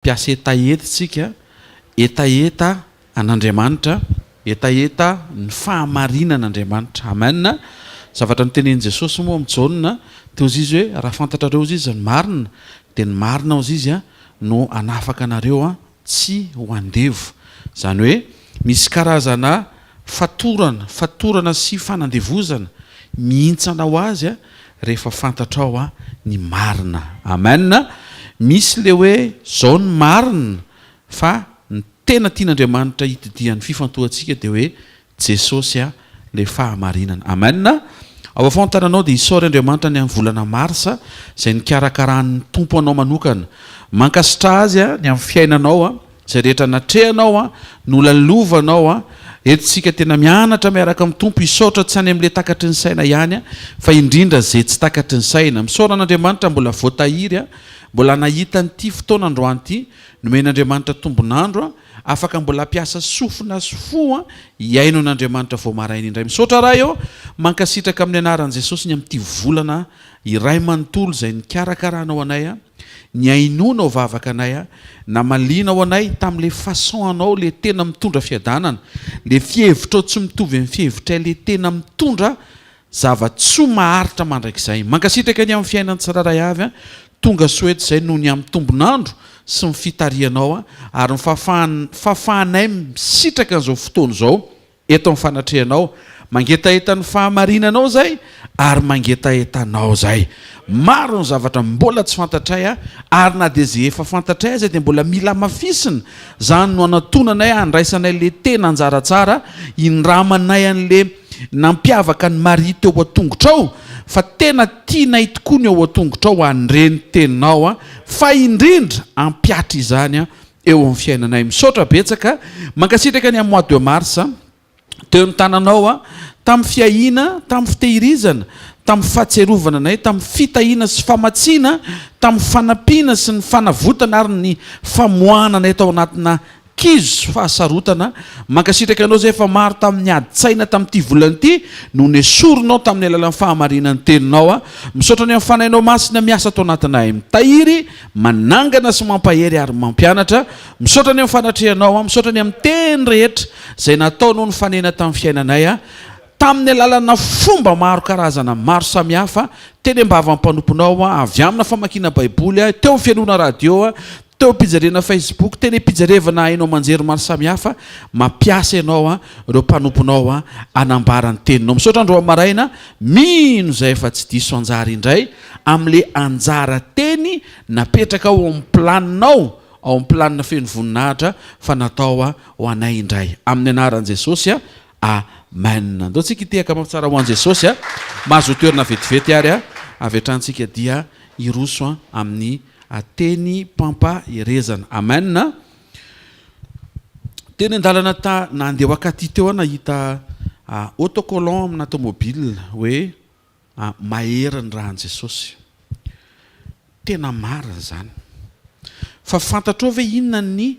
Piasa etaeta tsika, etaeta an'Andriamanitra, etaeta ny fahamarinan'Andriamanitra. Amen. Zavatra nitenen'i Jesosy moa amin'ny Jaona teo izy hoe raha fantatrareo izy ny marina dia ny marina ozy izy no anafaka anareo tsy ho andevo. Zany hoe misy karazana fatorana sy fanandevozana mihintsana ho azy rehefa fantatrao ny marina. Amen. Misy le hoe zao ny marina fa ny tena tian'Andriamanitra hitidihan'ny fifantohantsika dia hoe Jesosy le fahamarinana. Amen. Ao afantananao dia isaory Andriamanitra ny amin'ny volana marsa izay nikarakarany tompo anao manokana. Mankasitra azy ny amin'ny fiainanao izay rehetra natrehanao nolalovanao etontsika tena mianatra miaraka amin'ny tompo isaotra tsy any amin'ilay takatry ny saina ihany fa indrindra izay tsy takatry ny saina. Misaoran'Andriamanitra mbola voatahiry mbola nahita n'ity fotoana androany ity nomen'Andriamanitra tombonandro afaka mbola piasa sofina sy fo iaino n'Andriamanitra vao maraina indray. Misaotra raha eo mankasitraka amin'ny anaran'i Jesosy ny amin'ity volana iray manontolo izay nikarakarahanao anay ny ainonao vavaka anay na malinao anay tamin'le façon anao le tena mitondra fiadanana, le fievitrao tsy mitovy amin'ny fievitray le tena mitondra zava-tsoa maharitra mandrakizay. Mankasitraka ny amin'ny fiainany tsiraray avy tonga soety izay noho ny amin'ny tombonandro sy ny fitarianao ary fahafahanay misitraka an'izao fotoana izao eto amin'ny fanatrehanao mangetaeta ny fahamarinanao zay ary mangetaetanao zay. Maro ny zavatra mbola tsy fantatray ary na dia zay efa fantatray zay dia mbola mila mafisina. Zany no anatonanay andraisanay le tena anjaratsara indramanay an'le nampiavaka ny Maria teo a-tongotrao fa tena tianay tokoa ny ao a-tongotrao andreny teninao fa indrindra ampiatra izany eo amin'ny fiainanay. Misaotra betsaka mankasitraka ny amin'ny mois de mars teo ny tananao tamin'ny fiahina, tamin'ny fitehirizana, tamin'ny fahatserovana anay, tamin'ny fitahiana sy famatsiana, tamin'ny fanampiana sy ny fanavotana ary ny famoahana anay tao anatina kizo fahasarotana. Mankasitraka anao zay efa maro tamin'ny adi-tsaina tamin'ity volana ity no nesorinao tamin'ny alalan'ny fahamarinan'ny teninao. Misaotra ny amin'ny fanahinao masina miasa tao anatinay mitahiry, manangana sy mampahery ary mampianatra. Misaotra ny amin'ny fanatrehanao, misaotra ny amin'ny teny rehetra izay nataonao ny fanena tamin'ny fiainanay tamin'ny alalana fomba maro karazana maro samihafa, teny ambava mpanomponao avy amina famakiana baiboly teo fianona radio teo pijarena Facebook, teny pijarevana hainao manjery maro samihafa mampiasa ianao ireo mpanomponao anambarany teninao. Misaotra andro maraina mino izay efa tsy diso anjara indray amin'le anjara teny napetraka ao amin'ny planinao ao amin'ny planina feno voninahitra fa natao ho anay indray amin'ny anaran'i Jesosy. Amen. Andao tsika itehaka mampitsara ho an'i Jesosy mahazo toerana vetivety ary avy atrantsika dia iroso amin'ny ateny pampa irezana. Amen. Teny andalana nandeha wakaty teo nahita autocollant amina automobile hoe maheriny rahan'i Jesosy. Tena marina zany. Fa fantatrao ve inona ny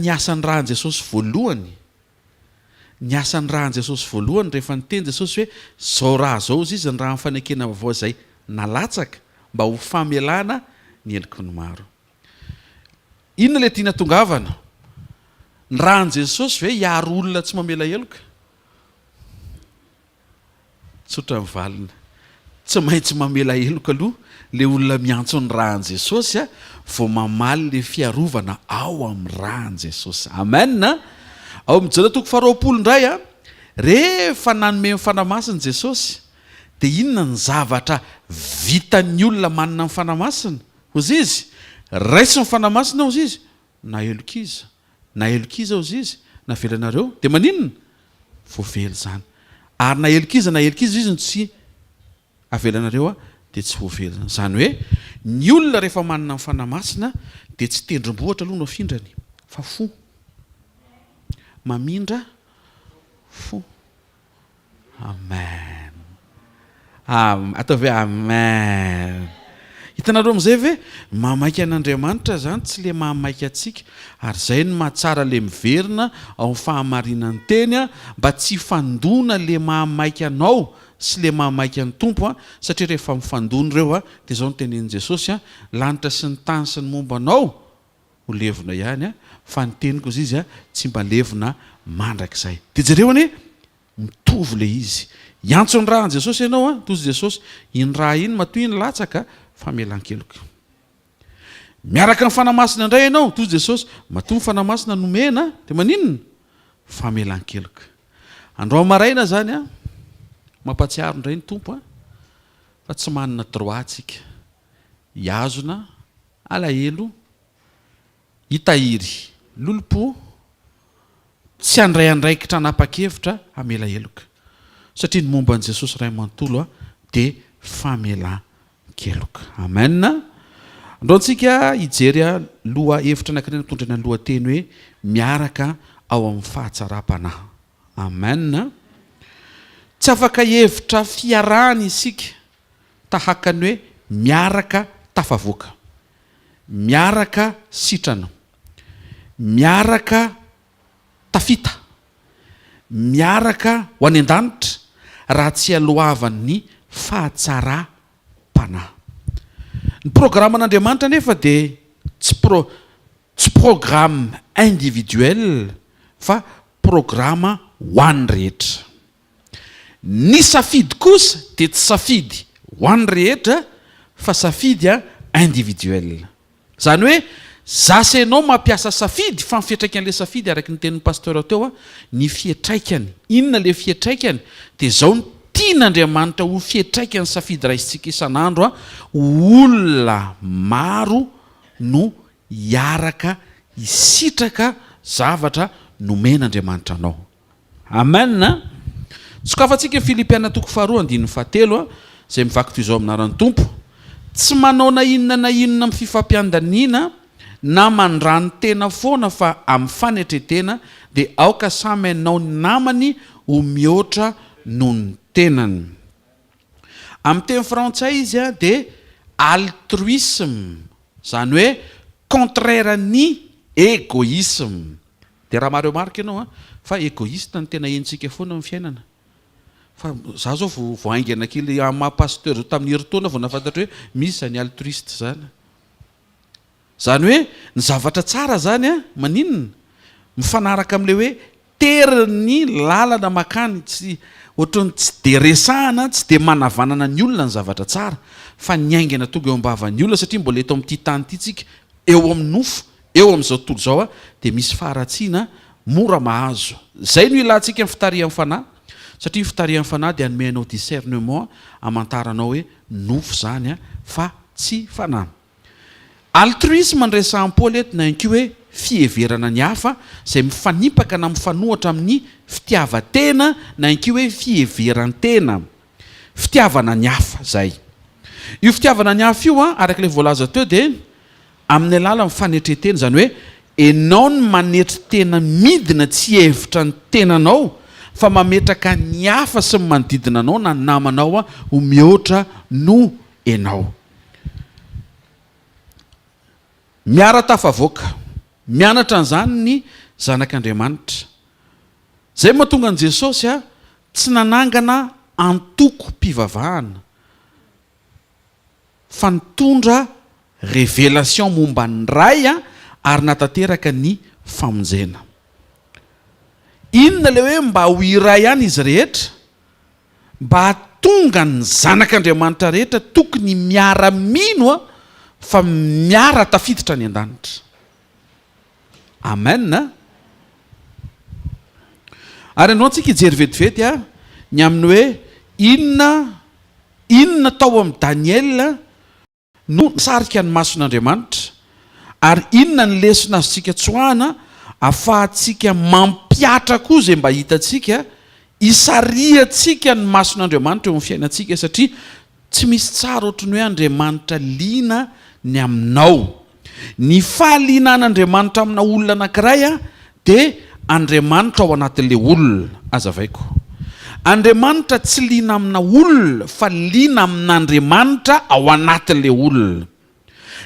asan'ny rahan'i Jesosy voalohany? Ny asan'ny rahan'i Jesosy voalohany rehefa niteny Jesosy hoe zao raha zao izy ny raha fanekena vaovao izay nalatsaka mba ho famelana ny heliko ny maro. Inona le tiana tongavana? Ny rahan'i Jesosy ve hiaro olona tsy mamela heloka? Tsotra mivalina. Tsy maintsy mamela heloka aloha le olona miantso ny rahan'i Jesosy vao mamaly le fiarovana ao amin'ny rahan'i Jesosy. Amen. Ao amin'ny Jaona toko 20 indray rehefa nanome fanamasina Jesosy dia inona ny zavatra vitan'ny olona manana ny fanamasina? Ozy izy raisy ny fanamasina ozy izy na elokiza ozy izy na velanareo dia maninona? Voavely zany. Ary na elokiza izy no tsy avelanareo dia tsy voavely zany. Zany hoe ny olona rehefa manana ny fanamasina dia tsy tendrombohatra aloha no afindrany fa fo mamindra fo. Amen. Atao ve amen. Hitanareo amin'izay ve mahamaika an'Andriamanitra zany tsy le mahamaika atsika ary zay no mahatsara le miverina ao amin'ny fahamarinan'ny teny mba tsy fandona le mahamaika anao sy le mahamaika ny tompo satria rehefa mifandona ireo dia zao no tenenin' Jesosy lanitra sy ny tany sy ny momba anao ho levona ihany a fa ny teniko izy izy a tsy mba levona mandrakizay de jereo any mitovy le izy iantsony raha an Jesosy ianao a tozy Jesosy iny raha iny matoy iny latsaka famelan-keloka miaraka ny fanamasina indray ianao tozy Jesosy matoy ny fanamasina nomena de maninona famelan-keloka andro maraina zany a mampatsiaro indray ny tompo a fa tsy manana droit tsika iazona alahelo hitahiry lolopo tsy andray andraikitra anapa-kevitra hamela heloka satria ny momba an' Jesosy ray manontolo a de famelan-keloka amen andro antsika hijery a loha hevitra anankiray mitondra ny lohateny hoe miaraka ao amin'ny fahatsaram-panahy amen tsy afaka hevitra fiarahana isika tahakany hoe miaraka tafavoaka miaraka sitrana miaraka tafita miaraka ho any an-danitra raha tsy alohavan'ny fahatsara-panahy ny programman'Andriamanitra nefa de tsy programme individuel fa programma ho an'ny rehetra ny safidy kosa de tsy safidy ho an'ny rehetra fa safidy a individuel zany hoe zasy ianao mampiasa safidy fa mifietraikan'le safidy araky ny tenin'ny pasteur teo a ny fietraikany inona le fietraikany de zao ny tian'Andriamanitra ho fietraikany safidy raisitsika isan'andro a olona maro no hiaraka hisitraka zavatra nomen'Andriamanitra anao amen sokafantsika Filipiana toko 2:7 zay mivaky toy izao aminaran'ny tompo tsy manao na inona amin'ny fifampiandaniana na mandrany tena foana fa amin'ny fanetretena de aoka samy ainao ny namany ho mihoatra noho ny tenany amin'ny teny frantsay izy a de altruisme zany hoe contraire ny égoïsme de raha mareo marika ianao a fa égoïste ny tena entsika foana amin'ny fiainana fa za zao voaingana kely maha-pasteur zao tamin'ny heritaona vao nafantatra hoe misy zany altruiste zany zany hoe ny zavatra tsara zany a maninona mifanaraka am'le hoe teriny lalana makany tsy ohatrany tsy de resahana tsy de manavanana ny olona ny zavatra tsara fa ny aingana tonga eo ambavan'ny olona satria mbola eto amin'ity tany ity tsika eo amin'ny nofo eo amin'izao tontolo zao a de misy faharatsiana mora mahazo zay no ilantsika amin'ny fitariam-panahy satria fitariam-panahy de anomenao discernement amantaranao hoe nofo zany a fa tsy fanahy altruisme ny resahampoly eto na inko hoe fieverana ny hafa zay mifanimpaka na mifanohatra amin'ny fitiavatena na inko hoe fieverantena fitiavana ny hafa zay io fitiavana ny hafa io a arak'le voalaza teo de amin'ny alala mifanetretena zany hoe enao ny manetry tena midina tsy hevitra ny tenanao fa mametraka ny hafa sy ny manodidina anao na namanao a ho mihoatra no enao miara tafavoaka mianatra an'izany ny zanak'Andriamanitra zay mahatonga an' Jesosy a tsy nanangana antoko mpivavahana fa nitondra révélation momba ny ray a ary natateraka ny famonjena inona le hoe mba ho iray ihany izy rehetra mba hatonga ny zanak'Andriamanitra rehetra tokony miara-mino a fa miara tafiditra ny an-danitra amen ary anao antsika hijery vetivety a ny amin'ny hoe inona tao amin'ny Daniel no sarika ny mason'Andriamanitra ary inona ny lesona azotsika tsoahana afahatsika mampiatra koa zay mba hitatsika isariatsika ny mason'Andriamanitra eo amin'ny fiainantsika satria tsy misy tsara ohatrany hoe Andriamanitra liana ny aminao ny fahalinan'Andriamanitra amina olona anankiray a de Andriamanitra ao anatin'le olona azavaiko Andriamanitra tsy liana amina olona fa liana amin'Andriamanitra ao anatin'le olona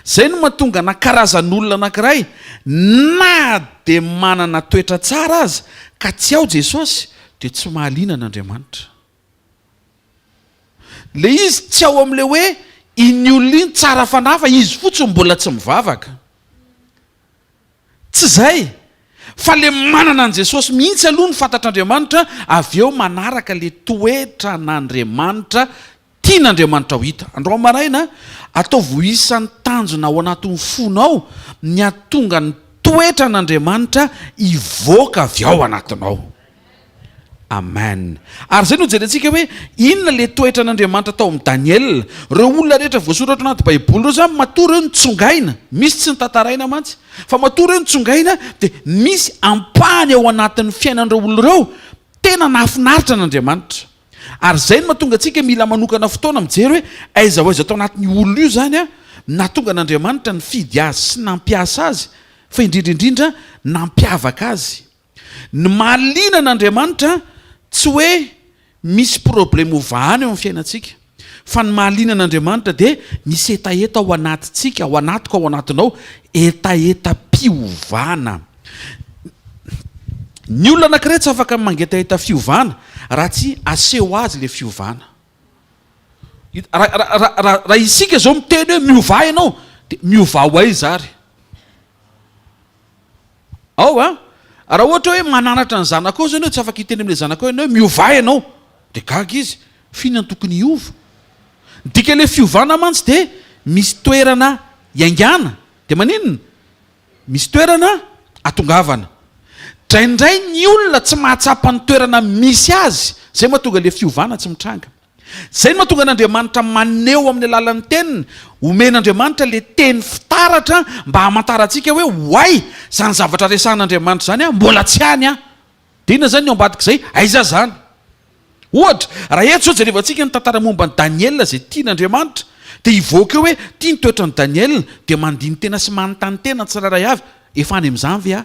zay no mahatonga na karazan'olona anankiray na de manana toetra tsara azy ka tsy ao Jesosy de tsy mahaliana an'Andriamanitra le izy tsy ao am'le hoe iny olona iny tsara fanahy fa izy fotsiny mbola tsy mivavaka tsy zay fa le manana an' Jesosy mihitsy aloha ny fantatr'Andriamanitra, avy eo manaraka le toetra n'Andriamanitra tian'Andriamanitra ho hita. Andro maraina ataovy ho isan'ny tanjona ao anatin'ny fonao ny atonga ny toetra n'Andriamanitra ivoaka avy ao anatinao. Amen. Ary zay no jerentsika hoe inona le toetra n'Andriamanitra tao amin'ny Daniel. Reo olona rehetra voasoratra anaty Baiboly reo zany matoa reo nitsongaina, misy tsy nitantaraina mantsy, fa matoa reo nitsongaina dia misy ampahany ao anatin'ny fiainan'ireo olona reo tena nahafinaritra n'Andriamanitra. Ary zay no mahatonga antsika mila manokana fotoana mijery hoe aiza ho aiza tao anatin'ny olona io zany a natonga n'Andriamanitra ny fidy azy sy nampiasa azy, fa indrindra nampiavaka azy. Ny mahaliana n'Andriamanitra tsy hoe misy problème ovahany eo amin'ny fiainantsika, fa ny mahaliana n'Andriamanitra dia misy etaeta ao anatintsika, ao anatiko, ao anatinao, etaeta-piovana. Ny olona anankiray tsy afaka mangetaeta fiovana raha tsy aseho azy le fiovana. Raha isika zao miteny hoe miova ianao dia miova ho aiza ary? Ao a raha ohatra hoe mananatra ny zanakao zany hoe tsy afaka hiteny amin'ilay zanakao ianao hoe miova ianao dia gaga izy, fihinany tokony hiova. Dika le fiovana mantsy dia misy toerana iaingana, dia maninona? Misy toerana atongavana. Draindray ny olona tsy mahatsapa ny toerana misy azy, zay mahatonga le fiovana tsy mitranga. Zay no mahatonga n'Andriamanitra maneho amin'ny alalan'ny teniny, omen'Andriamanitra le teny fitaratra mba hamantarantsika hoe hoay zany zavatra resahan'Andriamanitra zany a mbola tsy hany a. Dia inona zany ny ao ambadika izay? Aiza zany? Ohatra raha eto zao jerevantsika ny tantara momba ny Daniel izay tian'Andriamanitra dia hivoaka eo hoe tia ny toetra ny Daniel dia mandiny tena sy manontany tena tsirairay avy, efa any amin'izany ve a?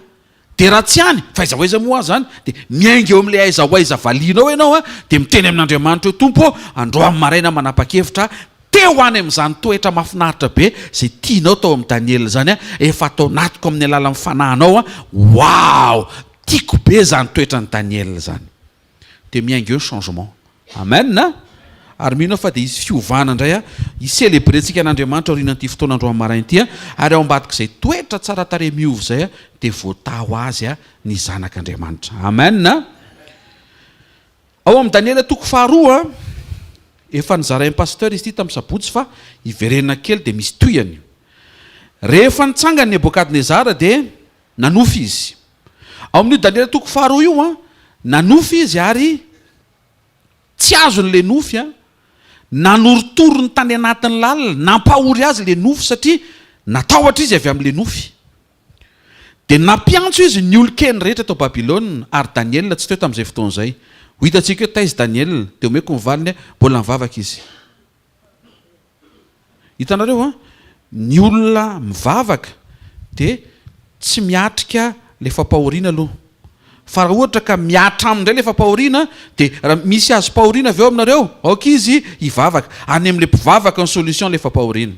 Dia raha tsy hany fa aiza ho aiza moa zany dia miainga eo amin'ilay aiza ho aiza valianao ianao a dia miteny amin'Andriamanitra hoe Tompo, andro amin'ny maraina manapa-kevitra teo any amin'izany toetra mahafinaritra be izay tianao tao amin'ny Daniel zany a, efa atao natiko amin'ny alalan'ny fanahinao a. Wow, tiako be zany toetra ny Daniel zany. Dia miainga eo changement. Amen na? Ary mino fa dia izy fiovana indray a iselebrentsika n'Andriamanitra aorianan'ity fotoana andro amin'ny maraina ity a, ary ao ambadika izay toetra tsara tarehy miova izay a dia voatao azy a ny zanak'Andriamanitra. Amen na? Ao amin'ny Daniela toko faharoa efa nizarain'ny pasteur izy ity tamin'ny sabotsy fa iverenana kely dia misy toyany. Rehefa nitsangany Nebokadnezara dia nanofy izy. Ao amin'io Daniela toko faharoa io a nanofy izy ary tsy azon'le nofy a, nanorotoro ny tany anatin'ny lalina, nampahory azy le nofy satria natahotra izy avy amin'le nofy. Dia nampiantso izy ny olon-keny rehetra tao Babilôna, ary Daniel tsy teo tamin'izay fotoana izay. Ho hitantsika hoe taizy Daniel dia omeko mivaliny mbola mivavaka izy. Hitanareo a, ny olona mivavaka dia tsy miatrika le fampahoriana aloha. Fa raha ohatra ka miatra amindray le fampahoriana dia raha misy azo pahoriana avy eo aminareo, aoka izy hivavaka. Any amin'ilay mpivavaka ny solution le fampahoriana.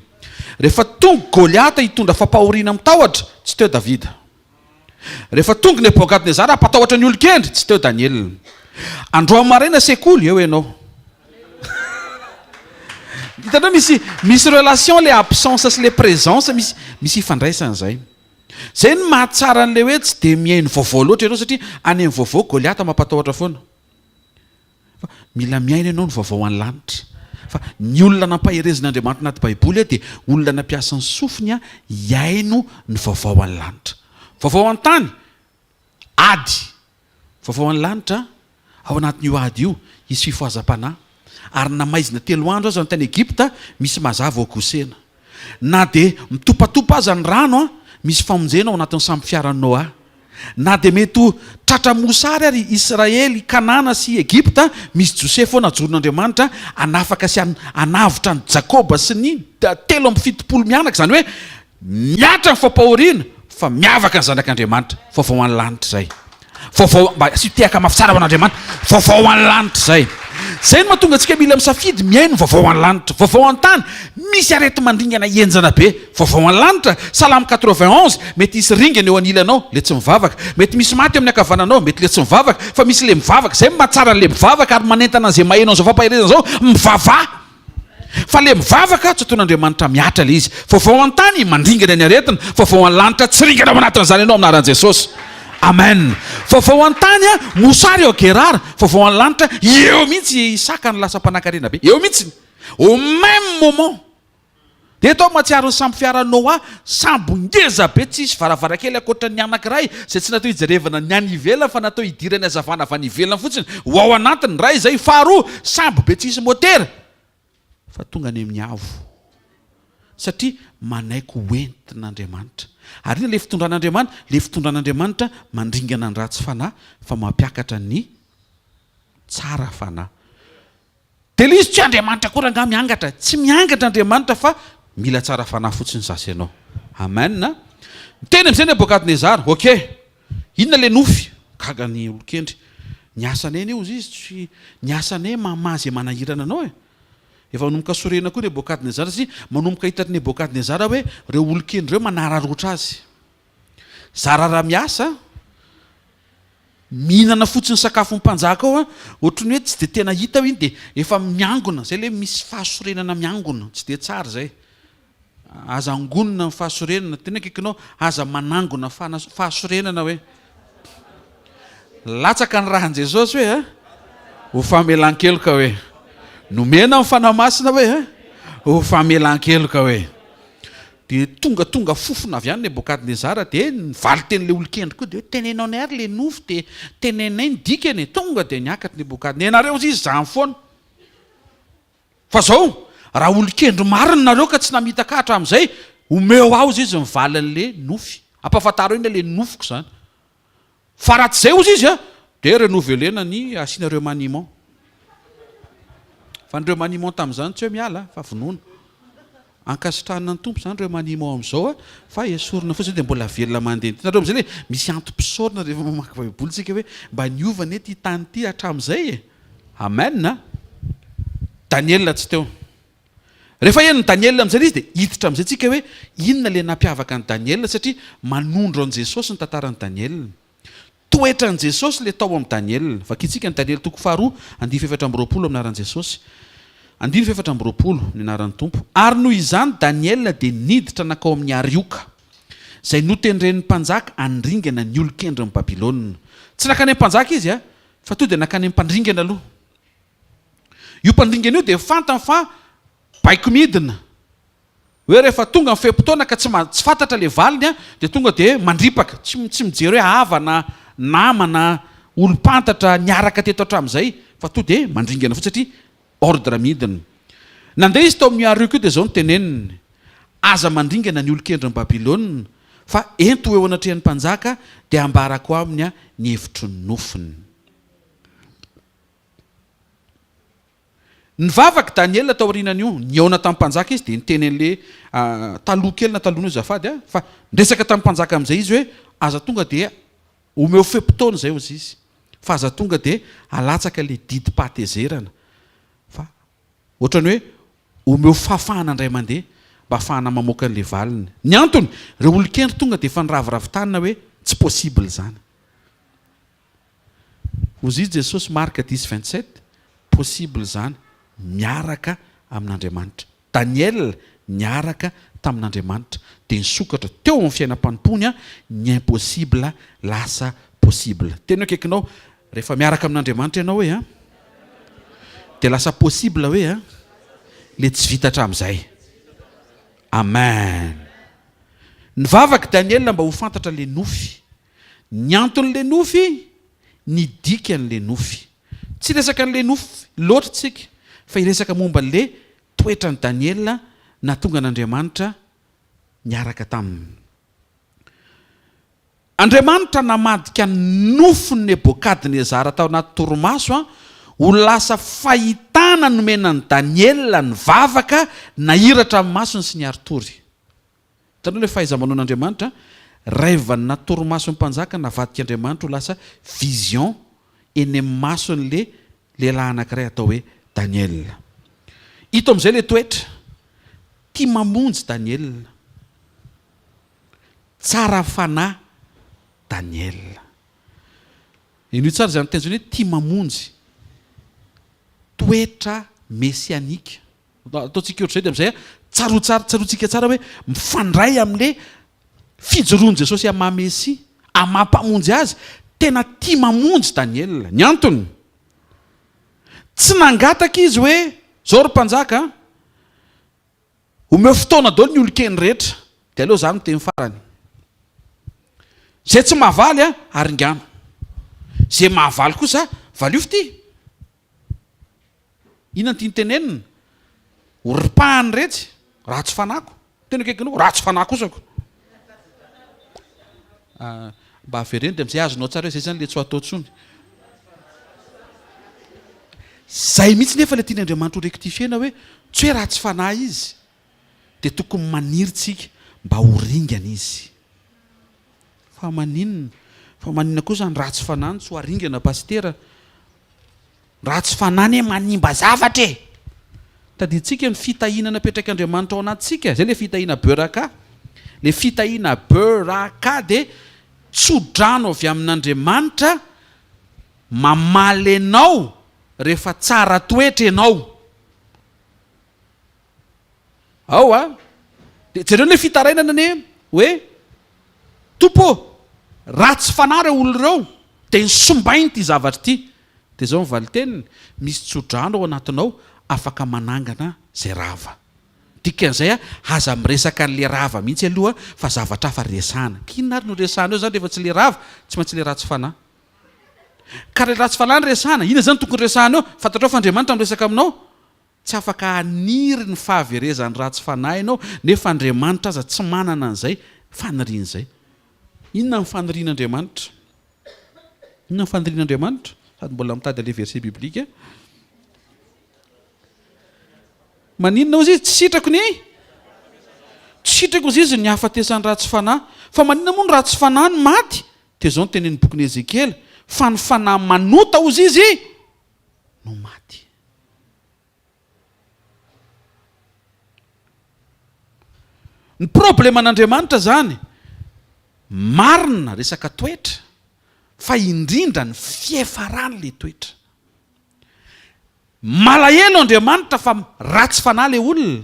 Rehefa tonga Goliata hitondra fampahoriana mitahotra, tsy teo Davida. Rehefa tonga Nebokadnezara hampatahotra ny olon-kendry, tsy teo Daniel. Andro amin'ny maraina sekoly eo ianao. Hitanao misy relation le absence sy le présence, misy ifandraisana izay. Zay ny mahatsara an'le hoe tsy dia mihaino vaovao loatra ianao satria any amin'ny vaovao Goliata mampatahotra foana. Fa mila miaino ianao ny vaovao any lanitra. Fa ny olona nampaherezin'Andriamanitra anaty Baiboly dia olona nampiasa ny sofiny a hiaino ny vaovao any lanitra. Vaovao an-tany ady, vaovao any lanitra ao anatin'io ady io isy fifohazam-panahy. Ary namaizina 3 andro azy any tany Egipta misy mazava ao Gosena. Na dia mitopatopa aza ny rano a misy famonjena ao anatin'ny samby fiaran'ny Noa. Na dia mety ho tratra mosary ary Israely, Kanana sy Egipta misy Joseph ao najoron'Andriamanitra anafaka sy anavotra ny Jakoba sy ny 770 mianaka, zany hoe miatra ny fampahoriana fa miavaka ny zanak'Andriamanitra. Vaovao any lanitra izay. Vaovao mba sy tehaka mafitsara ho an'Andriamanitra, vaovao any lanitra izay. Zay no mahatonga antsika mila misafidy miaino vaovao any lanitra. Vaovao an-tany misy arety mandringana enjana be. Vaovao any lanitra, Salamo 91 mety hisy ringana eo anilanao le tsy mivavaka, mety misy maty amin'ny akavananao mety le tsy mivavaka, fa misy le mivavaka. Zay mahatsara an'le mivavaka ary manentana an'izay mahaino an'izao fampaherezana zao mivava. fa le mivavaka tsy ataon'Andriamanitra miatra le izy fa vao an-tany mandringana ny aretina fa vao an-lanitra tsy ringana ao anatin'izany ianao amin'anaran'i Jesosy. Amen. Fa vao an-tany mosary eo gerara fa vao an-lanitra eo mihitsy Isaka ny lasa mpanankarena be eo mihitsy au même moment. Dia tao matsiaro ny samby fiara Noa sambo ngeza be tsisy varavarakely akoatra ny anankiray izay tsy natao hijerevana ny any ivelany fa natao hidirany hazavana avy any ivelany fotsiny ho ao anatiny ray izay faharoa sambo be tsisy motera fa tonga any amin'ny avo satria manaiky hoentin'Andriamanitra. Ary le fitondran'Andriamanitra mandringana ny ratsy fanahy fa mampiakatra ny tsara fanahy. Dia le izy tsy Andriamanitra koa raha miangatra, tsy miangatra Andriamanitra fa mila tsara fanahy fotsiny zasy ianao. Amen. Teny amin'izay Nebokadnezara, ok, inona le nofy? Gaga ny olon-kendry. Ny asanay io izy tsy ny asanay mamazy manahirana anao e. Efa manomboka sorena koa Nebokadnezara sy manomboka hitany Nebokadnezara hoe reo olon-kendry reo manararotra azy. Zara raha miasa mihinana fotsiny sakafo mpanjaka ao ohatrany hoe tsy dia tena hita iny dia efa miangona zay le misy fahasorenana miangona tsy dia tsara zay. Aza angonina ny fahasorenana tena kekinao aza manangona fahasorenana hoe latsaka ny rahan'i Jesosy hoe ho famelan-keloka hoe nomena ny fanamasina hoe ho famelan-keloka hoe. Dia tonga fofona avy any Nebokadnezara dia nivaly teny le olon-kendry koa dia tenenao ny ary le nofy dia tenenay ny dikany tonga dia niakatra Nebokadnezara nareo izy zany foana fa zao raha olon-kendry marina nareo ka tsy namitaka hatramin'izay omeo ao izy mivaly an'le nofy ampafantaro ina le nofiko zany fa raha tsy zay ozy izy dia renovelena ny asianareo maniman fa nireo maniman tamin'izany tsy hoe miala fa vonoana ankasitrahana ny tompo zany reo maniman amin'izao fa esorina fotsiny dia mbola velona mandeha nareo amin'izay le misy antom-pisaorina rehefa mamaky baiboly tsika hoe mba niovana ety tany ity hatramin'izay e. Amen. Daniel tsy teo rehefa eny ny Daniel amin'izay izy dia hiditra amin'izay tsika hoe inona le nampiavaka ny Daniel satria manondro an' Jesosy ny tantaran'ny Daniel. Toetra ny Jesosy le tao amin'ny Daniel. Vakitsika ny Daniel toko faharoa 7:20 aminaran'i Jesosy 7:20 ny anaran'ny tompo. Ary noho izany Daniel dia niditra nakao amin'ny arioka izay notenren'ny mpanjaka andringana ny olon-kendry ny Babilôna. Tsy nakany mpanjaka izy fa to dia nakany mpandringana aloha. Io mpandringana io dia fantany fa baiko midina hoe rehefa tonga ny fe-potoana ka tsy fantatra le valiny dia tonga dia mandripaka tsy mijery hoe havana namana olo-pantatra niaraka teto hatramin'izay fa to dia mandringana fo satria ordre midina. Nandeha izy tao amin'ny arioka io dia zao no teneniny aza mandringana ny olon-kendry ny Babilôna fa ento eo anatrehan'ny mpanjaka dia ambarako aminy ny hevitry ny nofiny. Nivavaka Daniel tao aorianan'io niaona tamin'ny mpanjaka izy dia niteny an'le taloha kely na taloha io zafady fa ndresaka tamin'ny mpanjaka amin'izay izy hoe aza tonga dia omeo fe-potoana zay ozy izy fa aza tonga dia alatsaka le didim-pahatezerana fa ohatrany hoe omeo fahafahana indray mandeha mba ahafahana mamoaka an'le valiny. Ny antony reo olon-kendry tonga dia efa niraviravin-tanina hoe tsy possible zany. Ozy izy Jesosy Marka 10:27 possible zany miaraka amin'Andriamanitra. Daniel niaraka tamin'Andriamanitra dia nisokatra teo amin'ny fiainam-panompony ny impossible lasa possible. Tena akaikinao rehefa miaraka amin'Andriamanitra ianao hoe dia lasa possible hoe le tsy vita hatramin'izay. Amen. Nivavaka Daniel mba ho fantatra le nofy, ny anton'le nofy, ny dikan'le nofy. Tsy resaka n'le nofy loatra tsika fa iresaka momba le toetrany Daniel na tonga n'Andriamanitra niaraka taminy. Andriamanitra namadika nofiny Nebokadnezara tao anaty torimaso ho lasa fahitana nomenan'ny Daniel nivavaka nahiratra amin'ny masony sy ny aritory. Hitanao le fahaiza-manaon'Andriamanitra rêve na torimason'ny mpanjaka navadika Andriamanitra ho lasa vision eny amin'ny mason'le lehilahy anankiray atao hoe Daniel. Hito amin'izay le toetra tia mamonjy Daniel, tsara fanahy Daniel. Iny tsara zany teny hoe tia mamonjy, toetra mesianika. ataontsika ohatr'izay de am'izay tsarotsika tsara hoe mifandray amin'le fijoroan' Jesosy amamesi amampamonjy azy tena tia mamonjy Daniel. Ny antony tsy nangataka izy hoe zao ry mpanjaka omeo fotoana daholo ny olokeny rehetra de aleo zany miteny farany zay tsy mahavaly aringano zay mahavaly kosa valiofo ty inona ty nitenenina oripahany retsy raha tsy fanako tena kekinao raha tsy fanako kosako mba avereny de am'izay azonao tsara hoe zay zany le tsy ho atao tsony zay mihitsy nefa le tian'Andriamanitra ho rectifiena hoe tsy hoe raha tsy fanahy izy de tokony maniritsika mba horingana izy fa maninona koa zany raha tsy fanany tsy ho aringana pastera raha tsy fanany manimba zavatra e taditsika ny fitahinana petraka Andriamanitra ao anatsika zay le fitahina beuraka le fitahina beuraka de tsodrano avy amin'Andriamanitra mamaly anao rehefa tsara toetra ianao ao de jereo le fitarainana ne hoe tompo raha tsy fanahy reo olo reo de nisombainy ty zavatra ty de zao mivaly teniny misy tsodrano ao anatinao afaka manangana zay rava dikan'izay aza miresaka n'le rava mihitsy aloha fa zavatra hafa resana kinona ary no resana eo zany rehefa tsy le rava tsy maintsy le raha tsy fanahy ka le raha tsy fanahy ny resana ina zany tokony resana eo fantatrao fa Andriamanitra miresaka aminao tsy afaka haniry ny fahaverezany raha tsy fanahy ianao nefa Andriamanitra aza tsy manana an'izay faniriana zay inona ny fanirian'Andriamanitra inona ny fanirian'Andriamanitra sady mbola mitady le verset biblika maninona ozy izy tsy sitrako ozy izy ny hafatesany raha tsy fanahy fa maninona moa ny raha tsy fanahy ny maty de zao ny tenen'ny bokin'i Ezekely fa ny fanahy manota ozy izy no maty ny probleman'Andriamanitra zany marina resaka toetra fa indrindra ny fiefarany le toetra malahelo Andriamanitra fa ratsy fanahy le olona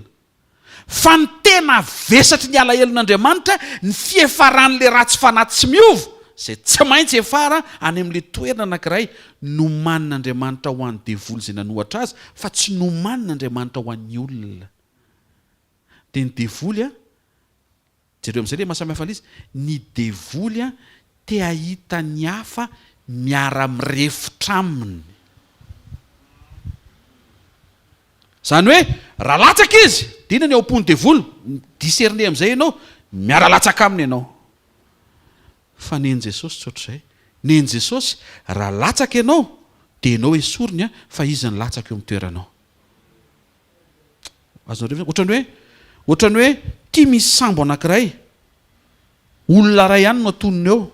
fa ny tena vesatry ny alahelon'Andriamanitra ny fiefarany le ratsy fanahy tsy miova zay tsy maintsy efara any amin'le toerana anankiray nomanin'Andriamanitra ho an'ny devoly zay nanohatra azy fa tsy nomanin'Andriamanitra ho an'ny olona de ny devoly jereo am'izay le mahasamihafa izy ny devoly te ahita ny hafa miara-mirefotra aminy zany hoe raha latsaka izy de ina ny ao am-pony devoly diserne am'izay ianao miara-latsaka aminy ianao fa neny Jesosy tsy ohatr'izay neny Jesosy raha latsaka ianao de ianao esoriny fa izy ny latsaka eo amin'ny toeranao azonareo ohatrany hoe tia misy sambo anankiray olona ray ihany no atonony eo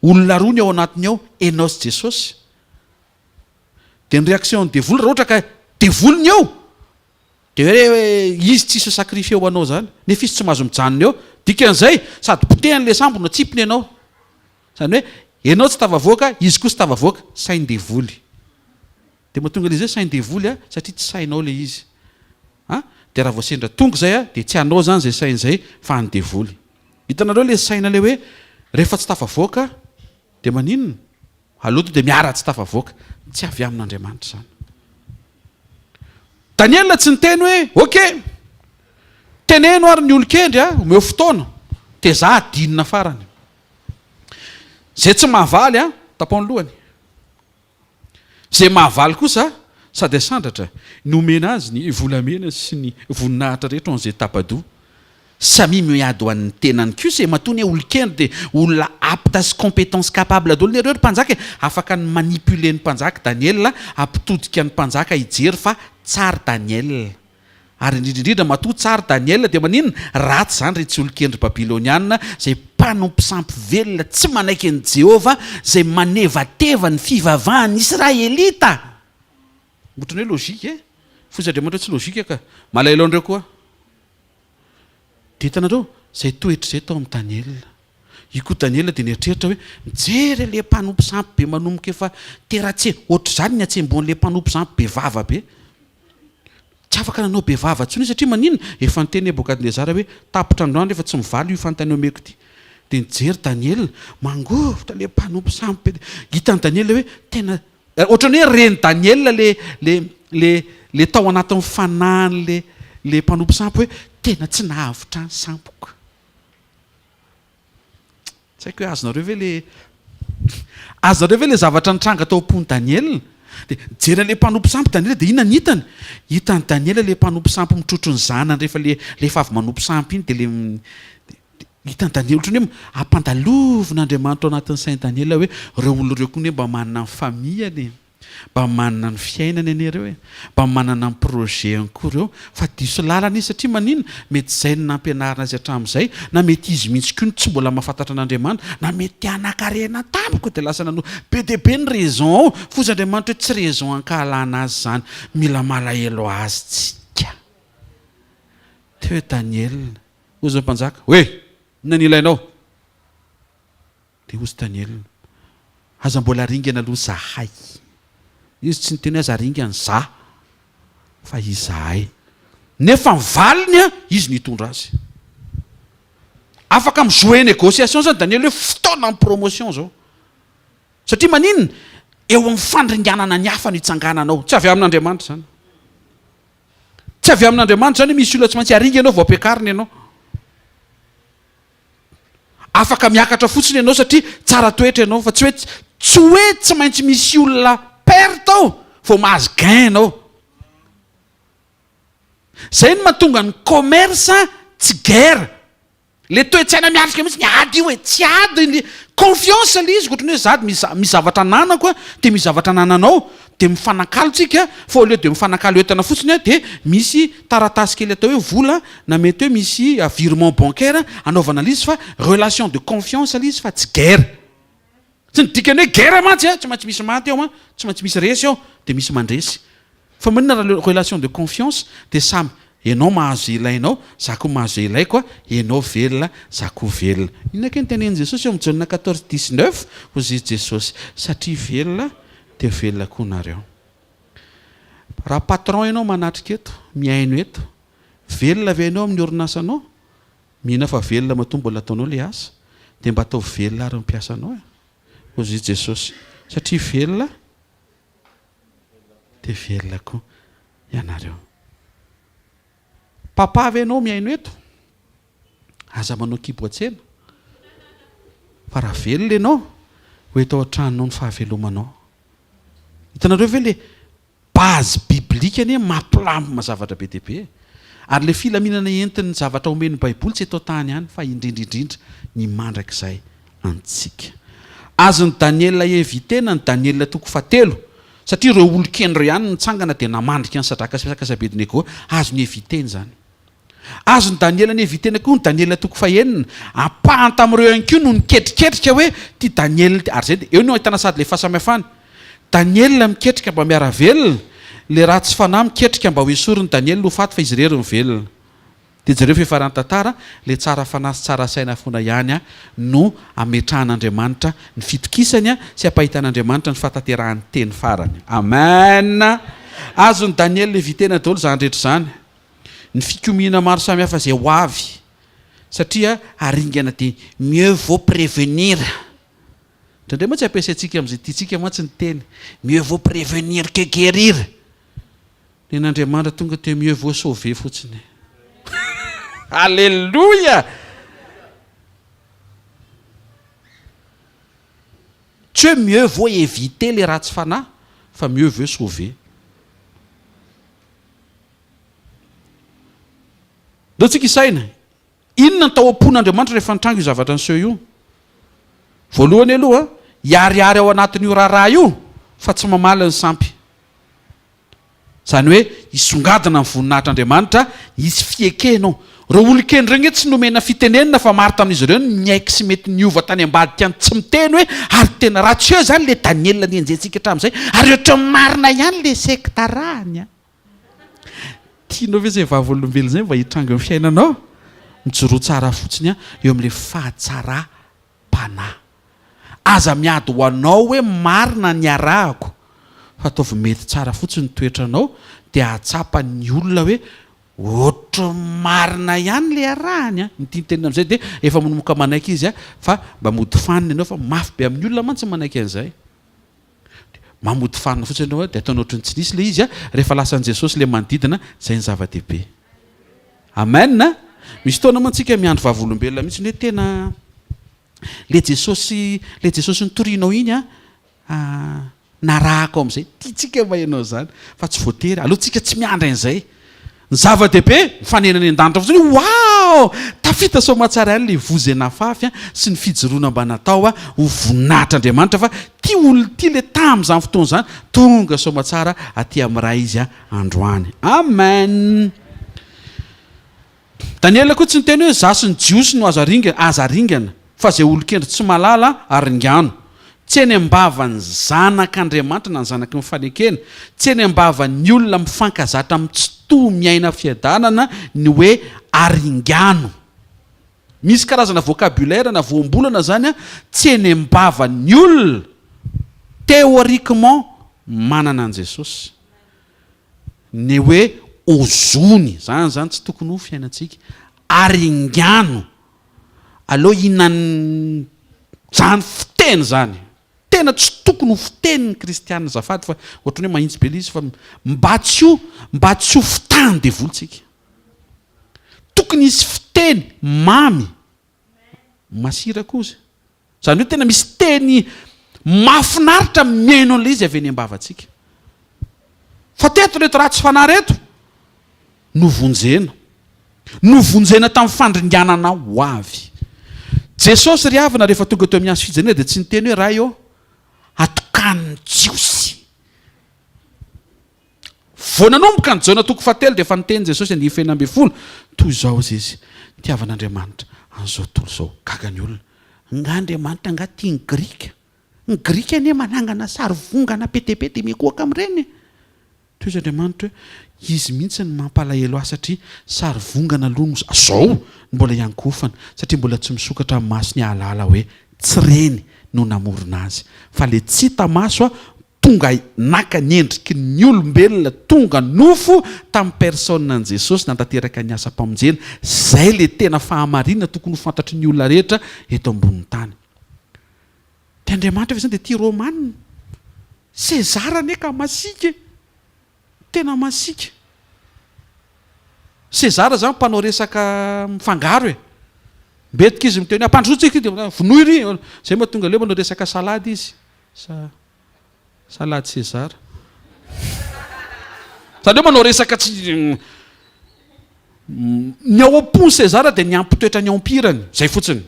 olona roa ny ao anatiny ao ianao sy Jesosy de ny réaction ny devoly raha ohatra ka devoliny eo de hoe izy tsisy sakrifie ho anao zany nefa izy tsy mahazo mijanona eo dikan'izay sady potehan'le sambo no tsipiny ianao zany hoe ianao tsy tavavoaka izy koa tsy tavavoaka sainy devoly de mahatonga le zay sainy devoly satria tsy sainao le izy de raha vao sendra tonga zay de tsy anao zany zay sain'izay fa any devoly hitanareo le saina le hoe rehefa tsy tafavoaka de maninona aloto de miara tsy tafavoaka tsy avy amin'Andriamanitra zany Daniel tsy niteny hoe ok teneno ary ny olokendry omeo fotoana de za adinina farany zay tsy mahavaly tapao ny lohany zay mahavaly kosa sady asandratra nomena azy ny volamena sy ny voninahitra rehetra an'izay tapadoa samy miady ho an'ny tenany kosa matony hoe olokendry de olona apta sy compétence capable daholo nereo mpanjaka afaka ny manipule ny mpanjaka Daniel ampitodika ny mpanjaka hijery fa tsara Daniel ary indrindrindrindra matoa tsara Daniel de maninona ratsy zany re tsy olokendry babiloniana zay mpanompo sampy velona tsy manaiky ny Jehova zay manevateva ny fivavahany Israelita ohatrany hoe logika fosy Andriamanitra tsy logika ka malaelo andreo koa de hitanareo zay toetra zay tao amin'ny Daniel io koa Daniel de nieritreritra hoe mijery le mpanompo sampy be manomboka efa teratsy ohatr' zany ny atsembon'le mpanompo sampy be vava be tsy afaka nanao bevava tsony satria manino efa nyteny Nebokadnezara hoe tapitra androandro efa tsy mivaly io fantany omeko ty dia nijery Daniel mangovitra le mpanompo sampy hitany Daniel hoe tena ohatrany hoe reny Daniel le tao anatin'ny fanahiny le mpanompo sampy hoe tena tsy nahavitra ny sampoko tsy haiko hoe azonareo ve le zavatra nitranga tao am-pony Daniel dia jery le mpanompo sampy Daniel dia inona ny hitany Daniel le mpanompo sampy mitrotro ny zanany rehefa avy manompo sampy iny dia hitany Daniel ohatrany hoe ampandalovon'Andriamanitra ao anatin'ny sainy Daniel hoe reo olona reo koa hoe mba manana ny famiyany mba manana ny fiainany anie reo e mba manana ny projet any koa reo fa diso lalana izy satria manino mety zay ny nampianarina azy hatramin'izay na mety izy mihitsy koa tsy mbola mahafantatra an'Andriamanitra na mety hanakarena tamiko dia lasa nano be dia be ny raison ao fozy Andriamanitra hoe tsy raison ankahalana azy zany mila malahelo azy tsika teo hoe Daniel ozy mpanjaka hoe inona ny ilainao dia ozy Daniel aza mbola ringana aloha zahay izy tsy niteny aza ringany za fa izahay nefa mivaliny a izy nitondra azy afaka mijoue négociation zany Daniel hoe fotoana amin'ny promotion zao satria maninona eo amin'ny fandringanana ny hafa no hitsangananao tsy avy amin'Andriamanitra zany tsy avy amin'Andriamanitra zany misy olona tsy maintsy aringa ianao voapiakariny ianao afaka miakatra fotsiny ianao satria tsara toetra ianao fa tsy hoe tsy maintsy misy olona perte ao vao mahazo gain ianao zay no mahatonga ny commerce tsy guerre le toe-tsaina miarika mihitsy ny ady io e tsy ady le confiance le izy ohatrany hoe zady mizavatra nanako a dia mizavatra nananao dia mifanakalotsika fa au lieu de mifanakalo entana fotsiny a dia misy taratasy kely atao hoe vola na mety hoe misy virement bancaire anaovana l'izy fa relation de confiance l'izy fa tsy guerre tsy nidikany hoe guerre mantsy a tsy maintsy misy maty ao a tsy maintsy misy resy ao dia misy mandresy fa manina relation de confiance dia samy ianao mahazo ilainao za koa mahazo ilaiko a ianao velona za koa velona inona ke nytenen'i Jesosy eo amin'ny Jaunina 14:19 hozy izy Jesosy satria velona dia velona koa nareo raha patron ianao manatrika eto miaino eto velona avy ianao amin'ny orinasanao mihina fa velona matoa mbola ataonao le asa dia mba atao velona ary mpiasanao hozy izy Jesosy satria velona dia velona koa ianareo papa avy ianao miaino eto aza manao kiboatsena fa raha velona ianao ho eto an-tranonao ny fahavelomanao hitanareo ve le base biblika anie mampilambo mazavatra be dia be ary le filaminana entiny zavatra omen'ny baiboly tsy eto tany ihany fa indrindrindrindra ny mandrakizay antsika azony Daniel evitena ny Daniel toko fatelo satria ireo olon-kendro ihany nitsangana dia namandrika ny Sadraka sy Mesaka sy Abednego azony eviteny zany azony Daniel ny evitena koa ny Daniel toko fahenina apahany tamin'ireo ihany koa no niketriketrika hoe ty Daniel ary zay eo no ahitana sady le fahasamihafany Daniel miketrika mba miara velona le raha tsy fanahy miketrika mba ho esoriny Daniel no faty fa izy rery ny velona dia jereo fiafarantantara le tsara fanahy sy tsara saina fona ihany a no ametrahan'Andriamanitra ny fitokisany a sy ampahitan'Andriamanitra ny fahatanterahany teny farany amen azony Daniel le vitena daholo zany rehetra zany ny fikomina maro samihafa zay ho avy satria aringana dia mieux vaut prévenir ndraindray moa tsy ampiasaintsika amin'izay tiantsika mantsy ny teny mieux vaut prévenir que guérir nen'Andriamanitra tonga teo mieux vaut sauver fotsiny alléluia tsy hoe mieux vaut éviter les ratsy fanahy fa mieux vaut sauver ndao tsika isaina inona ny tao am-pon'Andriamanitra rehefa nitrango io zavatra nyseho io voalohany aloha iariary ao anatin'io raharaha io fa tsy mamaly ny sampy zany hoe isongadina ny voninahitr'Andriamanitra isy fiekenao reo olon-kendry regny tsy nomena fitenenina fa maro tamin'izy ireo miaiky sy mety niova tany ambadika any tsy miteny hoe ary tena raha tsy eo zany le Daniel ny enjentsika hatramin'izay ary ohatra marina ihany le sektarahany a tianao ve zay vavolombelo zay mba hitrango amin'ny fiainanao mijoroa tsara fotsiny a eo amin'le fahatsaram-panahy aza miady ho anao hoe marina ny arahako fa ataovy mety tsara fotsiny toetranao dia atsapa ny olona hoe ohatro marina ihany le arahany ny tianytenina am'izay dia efa monomoka manaiky izy fa mba mody faniny ianao fa mafy be amin'ny olona mantsy manaiky an'izay mamody fanina fotsiny ianao dia ataonao ohatrany tsy nisy le izy rehefa lasan'i Jesosy le manodidina zay ny zava-dehibe amen. Misy fotoana mantsika miandro vavolombelona mihitsy hoe tena le Jesosy nitorianao iny narahako am'izay tiatsika mahainao zany fa tsy voatery alohantsika tsy miandra an'izay ny zava-dehibe mifanenany an-danitra fotsiny wow tafita soamatsara ihany le vozy nafafy sy ny fijoroana mba natao ho voninahitr'Andriamanitra fa tia olona tia le tamin'izany fotoana zany tonga soamatsara aty amin'raha izy androany amen. Daniela koa tsy niteny hoe zasy ny jiosy no azaringana fa zay olon-kendry tsy malala aringano tsy eny ambavany zanak'Andriamanitra na ny zanaky mifanekena tsy eny ambavany olona mifankazatra amin'ny tsy toa miaina fiadanana ny hoe aringano. Misy karazana vocabulaire na voambolana zany tsy eny ambavany olona théoriquement manana an Jesosy ny hoe ozony zany tsy tokony ho fiainantsika aringano aloha inany zany fiteny zany tena tsy tokony ho fiteniny kristianina zafady fa ohatrany hoe mahitsy be izy fa mba tsy ho fitany devolontsika tokony izy fiteny mamy masira koza zany hoe tena misy teny mahafinaritra miaino an'le izy avy eny ambavatsika fa teto reto raha tsy fanahy reto novonjena tamin'ny fandringanana ho avy. Jesosy ry havana rehefa tonga teo amin'ny andro fijanena dia tsy niteny hoe raha eo atokan'ny jiosy vao nanomboka ny jaona toko fahatelo dia efa niteny Jesosy andiny fenina amby folo toy izao izy tiavan'Andriamanitra an'izao tontolo izao gaga ny olona ng'Andriamanitra nga tia ny grika anie manangana sary vongana petepety mekoaka amin'ireny toy izy Andriamanitra hoe izy mihitsy ny mampalahelo ahy satria sary vongana lono zao mbola iankofana satria mbola tsy misokatra amin'ny maso ny ahalala hoe tsy reny no namorona azy fa le tsy hita maso tonga naka ny endriky ny olombelona tonga nofo tamin'ny persona an Jesosy nantanteraka ny asa-pamonjena zay le tena fahamarina tokony ho fantatry ny olona rehetra eto ambonin'ny tany. Dia Andriamanitra zany dia tia romanina Sezara neka masika tena masika Sezara zany mpanao resaka mifangaro mbetika izy miteny ampandrotsika dia vonoy ry zay mahatonga leo manao resaka salady izy salady Sezara zany hoe manao resaka tsy ny ao am-pony Sezara dia ny ampitoetra ny ampirany zay fotsiny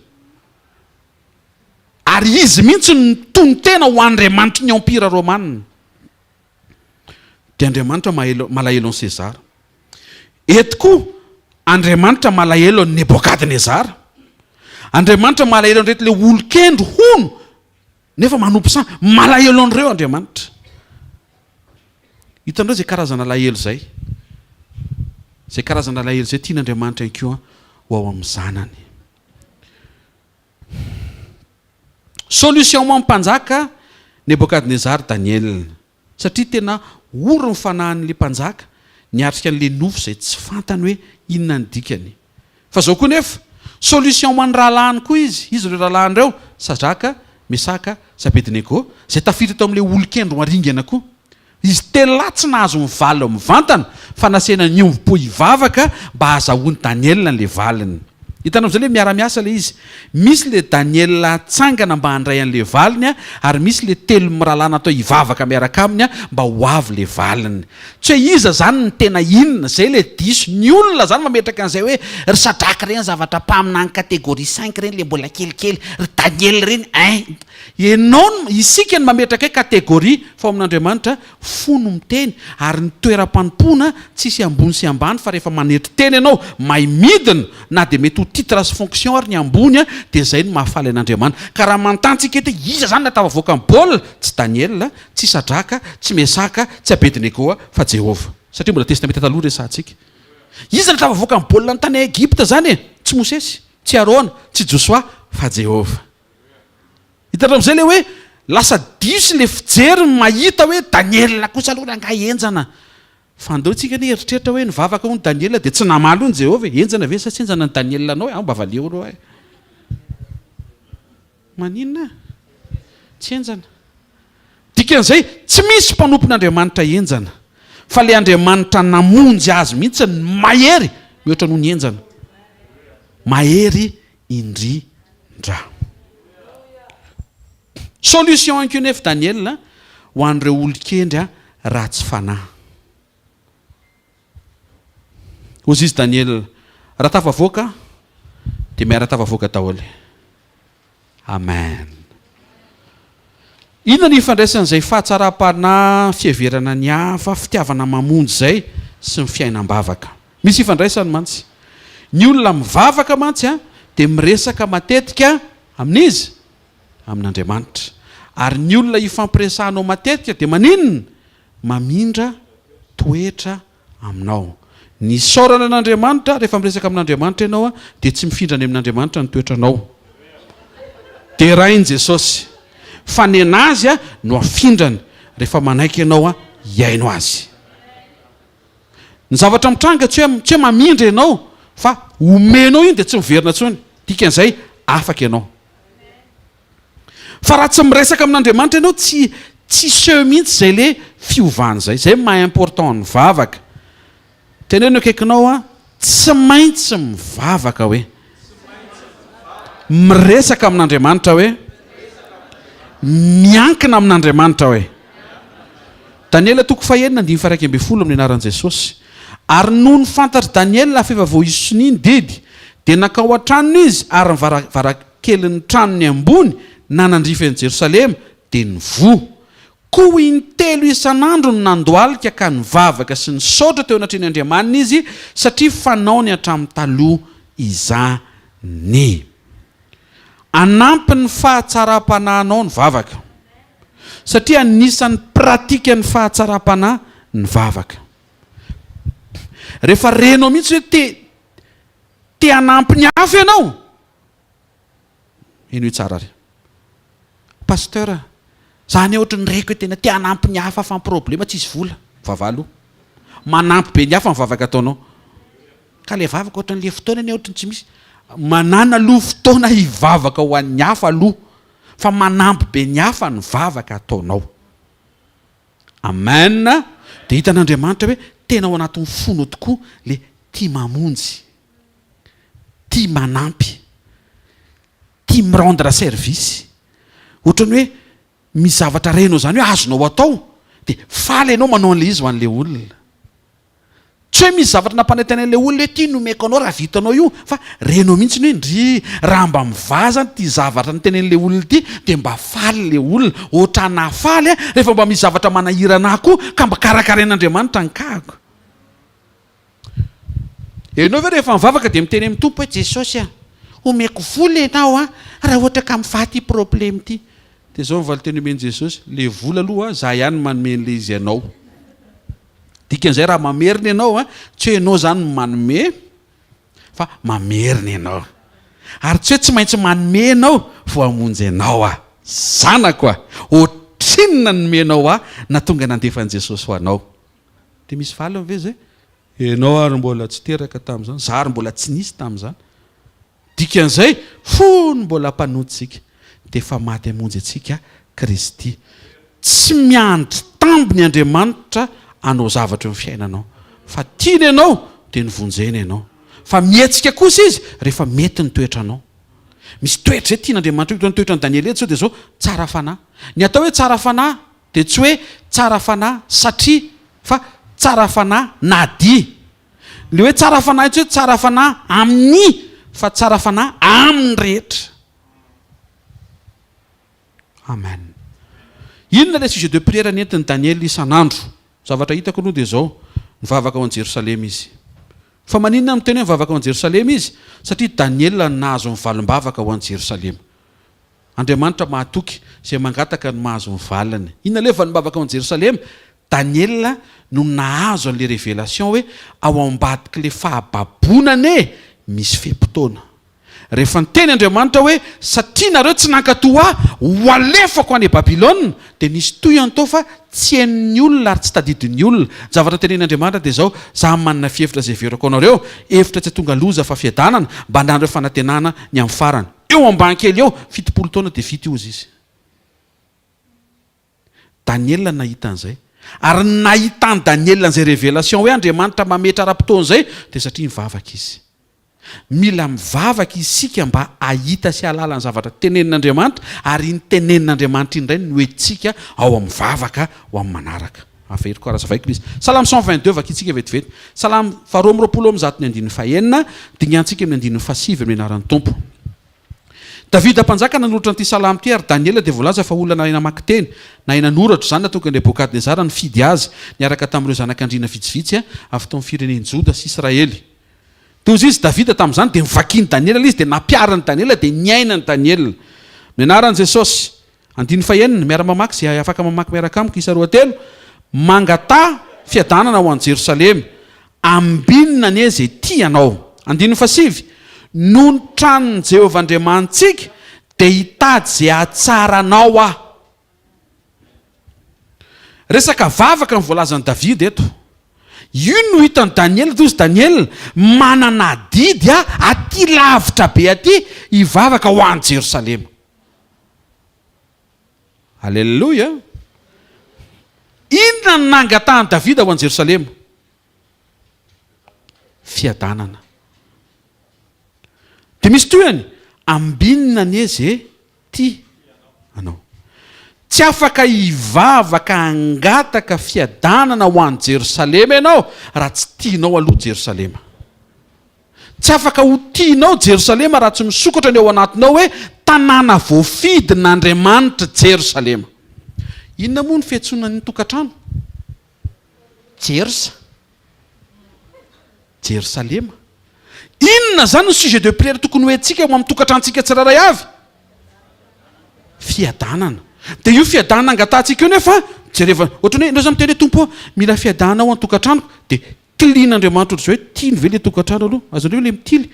ary izy mihitsy ny tony tena ho Andriamanitra ny ampira romanina dia Andriamanitra malahelo ny Sezara eto koa Andriamanitra malahelo ny Nebokadnezara Andriamanitra malahelo an'ireto le olon-kendro hono nefa manompo sa malahelo an'ireo Andriamanitra hitanao zay karazana lahelo zay tian'Andriamanitra ihany koa ho ao amin'ny zanany. Solution amin'ny mpanjaka Nebokadnezara Daniel satria tena oro ny fanahin'le mpanjaka niatrika an'le nofo zay tsy fantany hoe inona ny dikany fa zao koa nefa solution amin'ny rahalahiny koa izy ireo rahalahiny ireo Sadraka, Mesaka, Abednego zay tafiditra tao amin'le olon-kendro maringana koa izy tela tsy nahazo mivaly mivantana fa nasena ny ombo-po hivavaka mba azahoany Daniel n'le valiny. Hitanao amin'izay le miara-miasa le izy misy le Daniel tsangana mba handray an'le valiny ary misy le telo mirahalahy natao hivavaka miaraka aminy mba ho avy le valiny tsy hoe iza zany ny tena inona zay le diso ny olona zany mametraka an'izay hoe ry Sadraka reny zavatra mpamina ny kategorie 5 reny le mbola kelikely ry Daniel reny enao isika ny mametraka hoe kategorie fa amin'Andriamanitra fono miteny ary ny toeram-panompona tsisy ambony sy ambany fa rehefa manetry teny ianao mahay midina na dia mety ho titre sy fonction ary ny ambony dia zay no mahafaly an'Andriamanitra ka raha mantantsika eto iza zany natavavoaka amin'ny baolina tsy Daniel tsy Sadraka tsy Mesaka tsy Abednego fa Jehova satria mbola testamenta taloha resantsika iza natavavoaka amin'ny baolina ny tany Egipta zany tsy Mosesy tsy Arona tsy Josua fa Jehova. Hitanao amin'izay le hoe lasa diso le fijery mahita hoe Daniel kosa aloha rangahy enjana fandotsika ny eritreritra hoe nivavaka ho ny Daniela dia tsy namalo ny Jehovah enjana ve sa tsy enjana ny Daniela anao aho mba valeo reo ahy maninona tsy enjana dikan'izay tsy misy mpanompon'Andriamanitra enjana fa le Andriamanitra namonjy azy mihitsy ny mahery mihoatra noho ny enjana mahery indrindra solution ankonefa Daniel ho an'ireo olon-kendry ratsy fanahy ozy izy Daniel raha tafavoaka dia miara-tafavoaka daholo amen inona ny ifandraisan'izay fahatsaram-panahy fiheverana ny hafa fitiavana mamonjy zay sy ny fiainam-bavaka misy ifandraisany mantsy ny olona mivavaka mantsy dia miresaka matetika amin'izy amin'Andriamanitra ary ny olona ifampiresahanao matetika dia maninona mamindra toetra aminao ny saorana an'Andriamanitra rehefa miresaka amin'Andriamanitra ianao dia tsy mifindrany amin'Andriamanitra ny toetranao dia rain' Jesosy fa ny anazy no afindrany rehefa manaiky ianao iaino azy ny zavatra mitranga tsy hoe mamindra ianao fa omenao iny dia tsy miverina tsony dikan'izay afaka ianao fa raha tsy miresaka amin'Andriamanitra ianao tsy seho mihitsy zay le fiovany zay maha important ny vavaka teneo ny akaikinao tsy maintsy mivavaka hoe miresaka amin'Andriamanitra hoe miankina amin'Andriamanitra hoe Daniela toko fahenina andimy fairaky amby folo amin'ny anaran'i Jesosy ary noho ny fantatra Daniela afefa voaisoniny didy dia nakao an-tranony izy ary nivaravarankeliny tranony ambony nanandrifany Jerosalema dia nivoa koa intelo isan'andro no nandoalika ka nivavaka sy nisaotra teo anatreny Andriamanina izy satria fanaony hatramin'ny taloha izany anampy ny fahatsaram-panahinao ny vavaka satria anisan'ny pratika ny fahatsaram-panahy ny vavaka rehefa renao mihitsy hoe te hanampy ny hafa ianao ino tsara ry pasteur zany ohatra ny reko hoe tena te hanampy ny hafa fa ny problema tsy isy vola vavalo manampy be ny hafa ny vavaka ataonao ka le vavaka ohatra n'le fotoana ny ohatra ny tsy misy manana aloha fotoana hivavaka ho an'ny hafa aloha fa manampy be ny hafa ny vavaka ataonao amen dia hitan'Andriamanitra hoe tena ao anatin'ny fono tokoa le tia mamonjy tia manampy tia mirendre service ohatrany hoe misy zavatra renao zany hoe azonao atao dia faly ianao manao an'le izy ho an'le olona tsy hoe misy zavatra nampanentan'ilay olona hoe tia nomeko anao raha vitanao io fa renao mihitsy ny hoe ndry raha mba mivazany ty zavatra nytenen'ilay olona ty dia mba faly le olona ohatra nafaly rehefa mba misy zavatra manahirana koa ka mba karakarain'Andriamanitra ny kahako ianao ve rehefa mivavaka dia miteny amin'ny tompo hoe Jesosy omeko vola ianao raha ohatra ka mifaty problème ty dia zao mivaly-teny omeny Jesosy le vola aloha za ihany manomen'le izy ianao dikan'izay raha mamerina ianao tsy hoe ianao zany manome fa mamerina ianao ary tsy hoe tsy maintsy manome ianao vo hamonjy ianao zanako ohatrinona nomenao na tonga nandefan'i Jesosy ho anao dia misy valy ve zay ianao ary mbola tsy teraka tamin'izany za ary mbola tsy nisy tamin'izany dikan'izay fony mbola mpanotsika dia efa maty hamonjy antsika Kristy tsy miandry tambo ny Andriamanitra anao zavatra eo amin'ny fiainanao fa tiany ianao dia nivonjena ianao fa mihetsika kosa izy rehefa mety ny toetranao misy toetra zay tian'Andriamanitra hoe toetra ny Daniel eto sao dia zao tsara fanahy ny atao hoe tsara fanahy dia tsy hoe tsara fanahy satria fa tsara fanahy nadia le hoe tsara fanahy tsy hoe tsara fanahy amin'ny fa tsara fanahy amin'ny rehetra amen inona le sujet de prière nentin'ny Daniel isan'andro zavatra hitako aloha dia zao nivavaka ao an Jerosalema izy fa maninona miteny hoe mivavaka ao an Jerosalema izy satria Daniel nahazo mivalim-bavaka ao an Jerosalema Andriamanitra mahatoky zay mangataka ny mahazo mivalany inona lefa nivavaka ao an Jerosalema Daniel no nahazo an'le révélation hoe ao ambadiky le fahababonany misy fepotona rehefa nyteny Andriamanitra hoe satria nareo tsy nankatoa ho alefako any Babilôna dia nisy toy tao fa tsy hain'ny olona ary tsy tadidin'ny olona. Zavatra tenen'Andriamanitra dia zao za manana fihevitra zay verako anareo, hevitra tsy tonga loza fa fiadanana mba handanareo fanantenana ny amin'ny farany. Eo ambany kely eo 70 taona dia vita io izy. Daniel nahita an'izay. Ary nahitany Daniel an'izay révélation hoe Andriamanitra mametra ara-potoan'izay dia satria mivavaka izy. Mila mivavaka isika mba ahita sy ahalala ny zavatra tenenin'Andriamanitra ary ny tenenin'Andriamanitra indray no hoentsika ao amin'ny mivavaka ho amin'ny manaraka. Averiko araza vaiko izy. Salamo 122 vakitsika vetivety. Salamo 219 dingantsika amin'ny 9 amin'ny anaran'ny Tompo. Davida mpanjaka nanoratra an'ity salamo ity ary Daniel dia voalaza fa olona namaky teny na nanoratra zany natokana Nebokadnezara nifidy azy niaraka tamin'ireo zanak'andriana vitsivitsy avy tao amin'ny firenen'i Joda sy Israely. Toy izy Davida tamin'izany dia mivakiny Daniel izy dia napiarany Daniel dia niainany Daniel. Mianaran'i Jesosy 9 miara-mamaky izay afaka mamaky miaraka amiko isa 2 mangata fiadanana ho an'i Jerosalema ambinina anie izay tianao. 7 noho ny tranon'i Jehovah Andriamantsika dia hitady izay hatsaranao aho. Resaka vavaka ny voalazan'i Davida eto. Io no hitany Daniel toy izy Daniel manana didy aty lavitra be aty hivavaka ho an'i Jerosalema. Alleluia. Inona no nangatahany Davida ho an'i Jerosalema? Fiadanana. Dia misy toyany ambinina anie izay ty anao. Tsy afaka hivavaka hangataka fiadanana ho an'i Jerosalema ianao raha tsy tianao aloha Jerosalema. Tsy afaka ho tianao Jerosalema raha tsy misokatra ny ao anatinao hoe tanàna voafidin'Andriamanitra Jerosalema. Inona moa ny fiantsonan'ny tokantrano? Jerosalema. Inona zany ny sujet de prière tokony hoentsika ho amin'ny tokantrantsika tsiraray avy? Fiadanana. Dia io fiadanana angatahantsika io nefa jereva ohatrany hoe indreo zany miteny hoe Tompo mila fiadanana ao an-tokantranoko dia tilian'Andriamanitra ohatr'izay hoe tiany ve le tokantrano aloha azonareo le mitily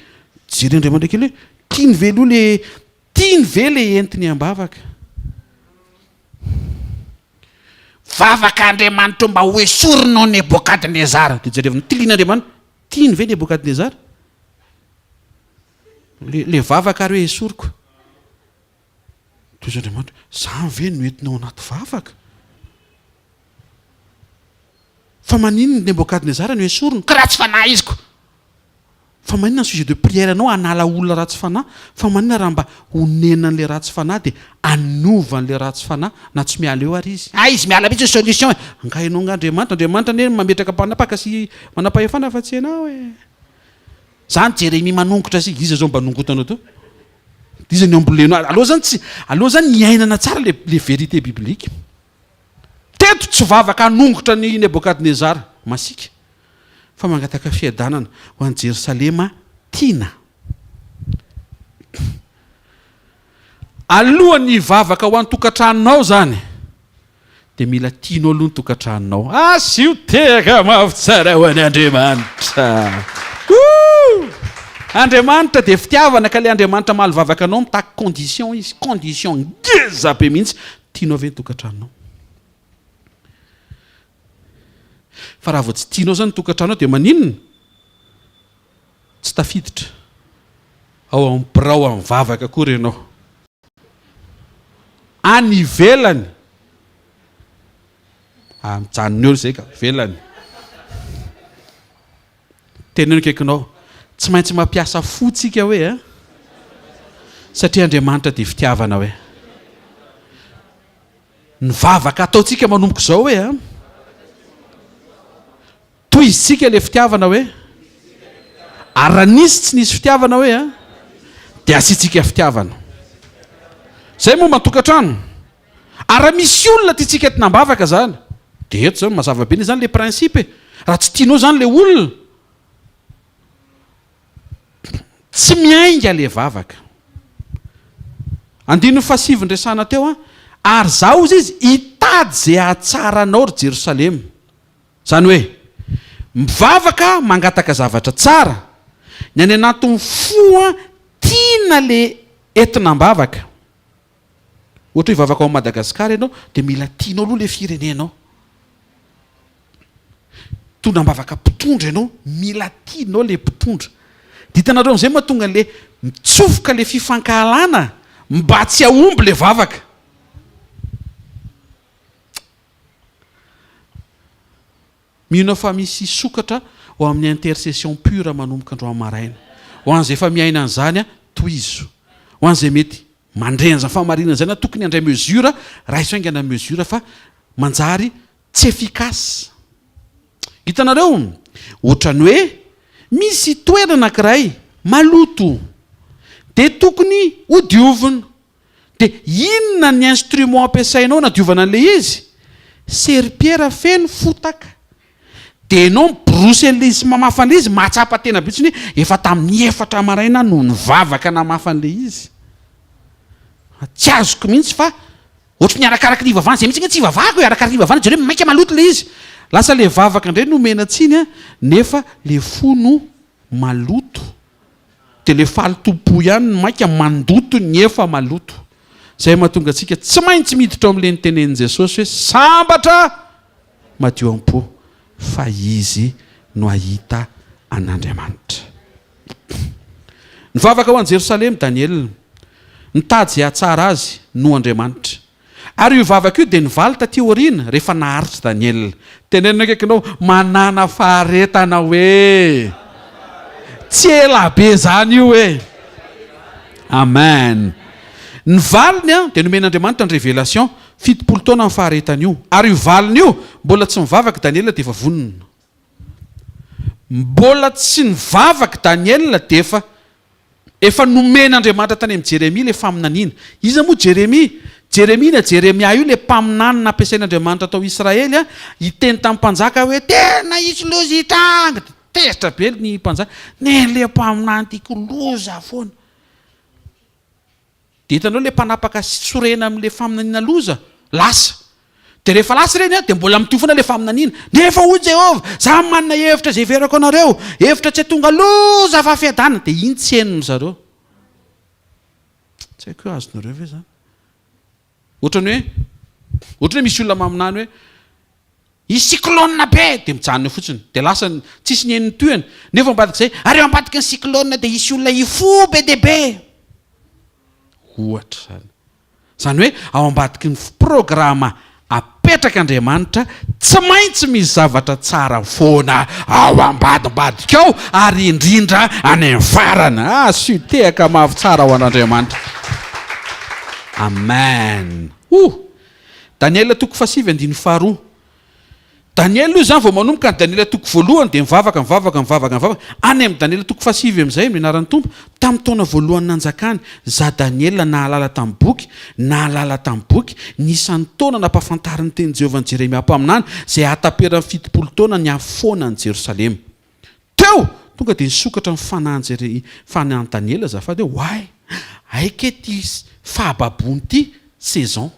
jeren'Andriamanitra kely hoe tiany ve aloha le tiany ve le entiny ambavaka. Vavaka Andriamanitra mba ho esorinao Nebokadnezara dia jerevana tilian'Andriamanitra tiany ve Nebokadnezara le vavaka ary hoe esoriko. Toy Andriamanitra zany ve no entinao anaty vavaka? Fa maninona Nebokadnezara no esorino ka ratsy fanahy izy ko. Fa maninona ny sujet de prière anao hanala olona ratsy fanahy? Fa maninona raha mba honenan'le ratsy fanahy dia anovan'le ratsy fanahy na tsy miala eo ary izy. Izy miala mihitsy solution. Angahinao ng'Andriamanitra, Andriamanitra ne mametraka mpanapaka sy manam-pahefana fa tsy ianao e. Zany Jérémie manongotra sy iza zao mba nongotanao to? Iza ny amboleno aloha zany niainana tsara le vérité biblique. Teto tsy vavaka hanongotra ny Nebokadnezara masika fa mangataka fiadanana ho an'i Jerosalema tiana. Alohan'ny vavaka ho an'ny tokantranonao zany dia mila tianao aloha ny tokantranonao. Sy io teka mafy tsara ho an'ny Andriamanitra. Andriamanitra dia fitiavana ka le Andriamanitra mahaly vavaka anao mitaky condition izy, condition ngeza be mihitsy tianao ve ny tokantranonao. Fa raha vao tsy tianao zany ny tokantranonao dia maninona? Tsy tafiditra ao amin'ny birao amin'ny vavaka kory ianao. Any ivelany mijanony eo izay ka velany. Teneno kaikinao tsy maintsy mampiasa fotsika hoe satria Andriamanitra dia fitiavana hoe. Ny vavaka ataontsika manomboka izao hoe toy isika le fitiavana hoe ary raha nisy tsy nisy fitiavana hoe dia asiantsika fitiavana. Zay moa mantokantrano. Ary raha misy olona tiantsika tinambavaka zany dia eto zany mazava be zany le principe. Raha tsy tianao zany le olona tsy miainga le vavaka. 7 ndresana teo ary zao izy hitady zay hatsaranao ry Jerosalema. Zany hoe mivavaka mangataka zavatra tsara ny any anatin'ny fo tiana le entinam-bavaka. Ohatra hoe vavaka ao Madagasikara ianao dia mila tianao aloha le firenenao. Tonam-bavaka mpitondra ianao, mila tianao le mpitondra. Ditanareo amin'izay mahatonga le mitsofoka le fifankahalana mba tsy ahomby le vavaka. Mihona fa misy sokatra ho amin'ny intercession pure manomboka andro amaraina. Ho an'izay efa miaina an'izany toizo. Ho an'izay mety mandrenja famarinana izany tokony handray mesura, raha iso aingana mesura fa manjary tsy efficace. Hitanareo, ohatrany hoe misy toerana anankiray maloto dia tokony ho diovina. Dia inona ny instrument ampiasainao na diovana an'ilay izy? Serpiera feno fotaka. Dia ianao miborosy an'ilay izy mamafa an'ilay izy, mahatsapa tena bitsiny efa tamin'ny 4 maraina no nivavaka namafa an'ilay izy. Tsy azoko mihitsy fa ohatry ny arakaraka ny vavana, izay mihitsy tsy vavaka hoe arakaraka ny vavana, jereo mainka maloto ilay izy. Lasa le vavaka indray no mena tsiny nefa le fo no maloto. Dia le falitompo ihany no mainka mandoto ny efa maloto. Izay mahatonga antsika tsy maintsy miditra amin'ilay nitenenin' Jesosy hoe sambatra madio am-po fa izy no ahita an'Andriamanitra. Nivavaka ho an'i Jerosalema Daniel, nitady izay hahatsara azy no Andriamanitra. Ary io vavaka io dia nivaly taty aoriana rehefa naharitra Daniel. Tenenina akaikinao manana faharetana hoe tsy ela be zany io hoe. Amen. Ny valiny dia nomen'Andriamanitra ny révélation 70 taona amin'ny faharetana io. Ary io valiny io mbola tsy nivavaka Daniel dia efa vonona. Mbola tsy nivavaka Daniel dia efa nomen'Andriamanitra tany amin'ny Jeremia le faminaniana. Iza moa Jeremia io le mpaminanina ampiasain'Andriamanitra atao Israely hiteny tamin'ny mpanjaka hoe tena isy loza hitranga. Tezitra be ny mpanjaka, le mpaminany tiako loza foana. Dia hitanao le mpanapaka sorena amin'le faminaniana loza lasa. Dia rehefa lasa ireny dia mbola mitofana le faminaniana. Nefa hoy Jehovah, za manana hevitra izay verako anareo, hevitra tsy tonga loza fa fiadana. Dia iny tsy henony zareo. Tsy haiko hoe azonareo ve zany? Ohatrany hoe misy olona maminany hoe isy cyclone be dia mijanona fotsiny. Dia lasa tsisy ny henony toyany. Nefa ambadika izay, ary eo ambadika ny cyclone dia isy olona ifo be dia be. Ohatra zany. Zany hoe ao ambadiky ny programa apetrak'Andriamanitra tsy maintsy misy zavatra tsara foana ao ambadimbadika ao ary indrindra any amin'ny farana. Sytehaka mavy tsara ho an'Andriamanitra. Amen. Daniel toko 7:12. Daniel io zany vao manomboka ny Daniel toko 1 dia mivavaka. Any amin'ny Daniel toko 7 amin'izay mianaran'ny Tompo tamin'ny taona voalohany nanjakany. Za Daniel nahalala tamin'ny boky, nisan'ny taona nampahafantariny teny Jehovah ny Jeremia mpaminany izay hataperany 70 taona ny afoana ny Jerosalema. Teo tonga dia nisokatra ny fanahany Daniel azafady hoe why aike ty fahababony ty saison.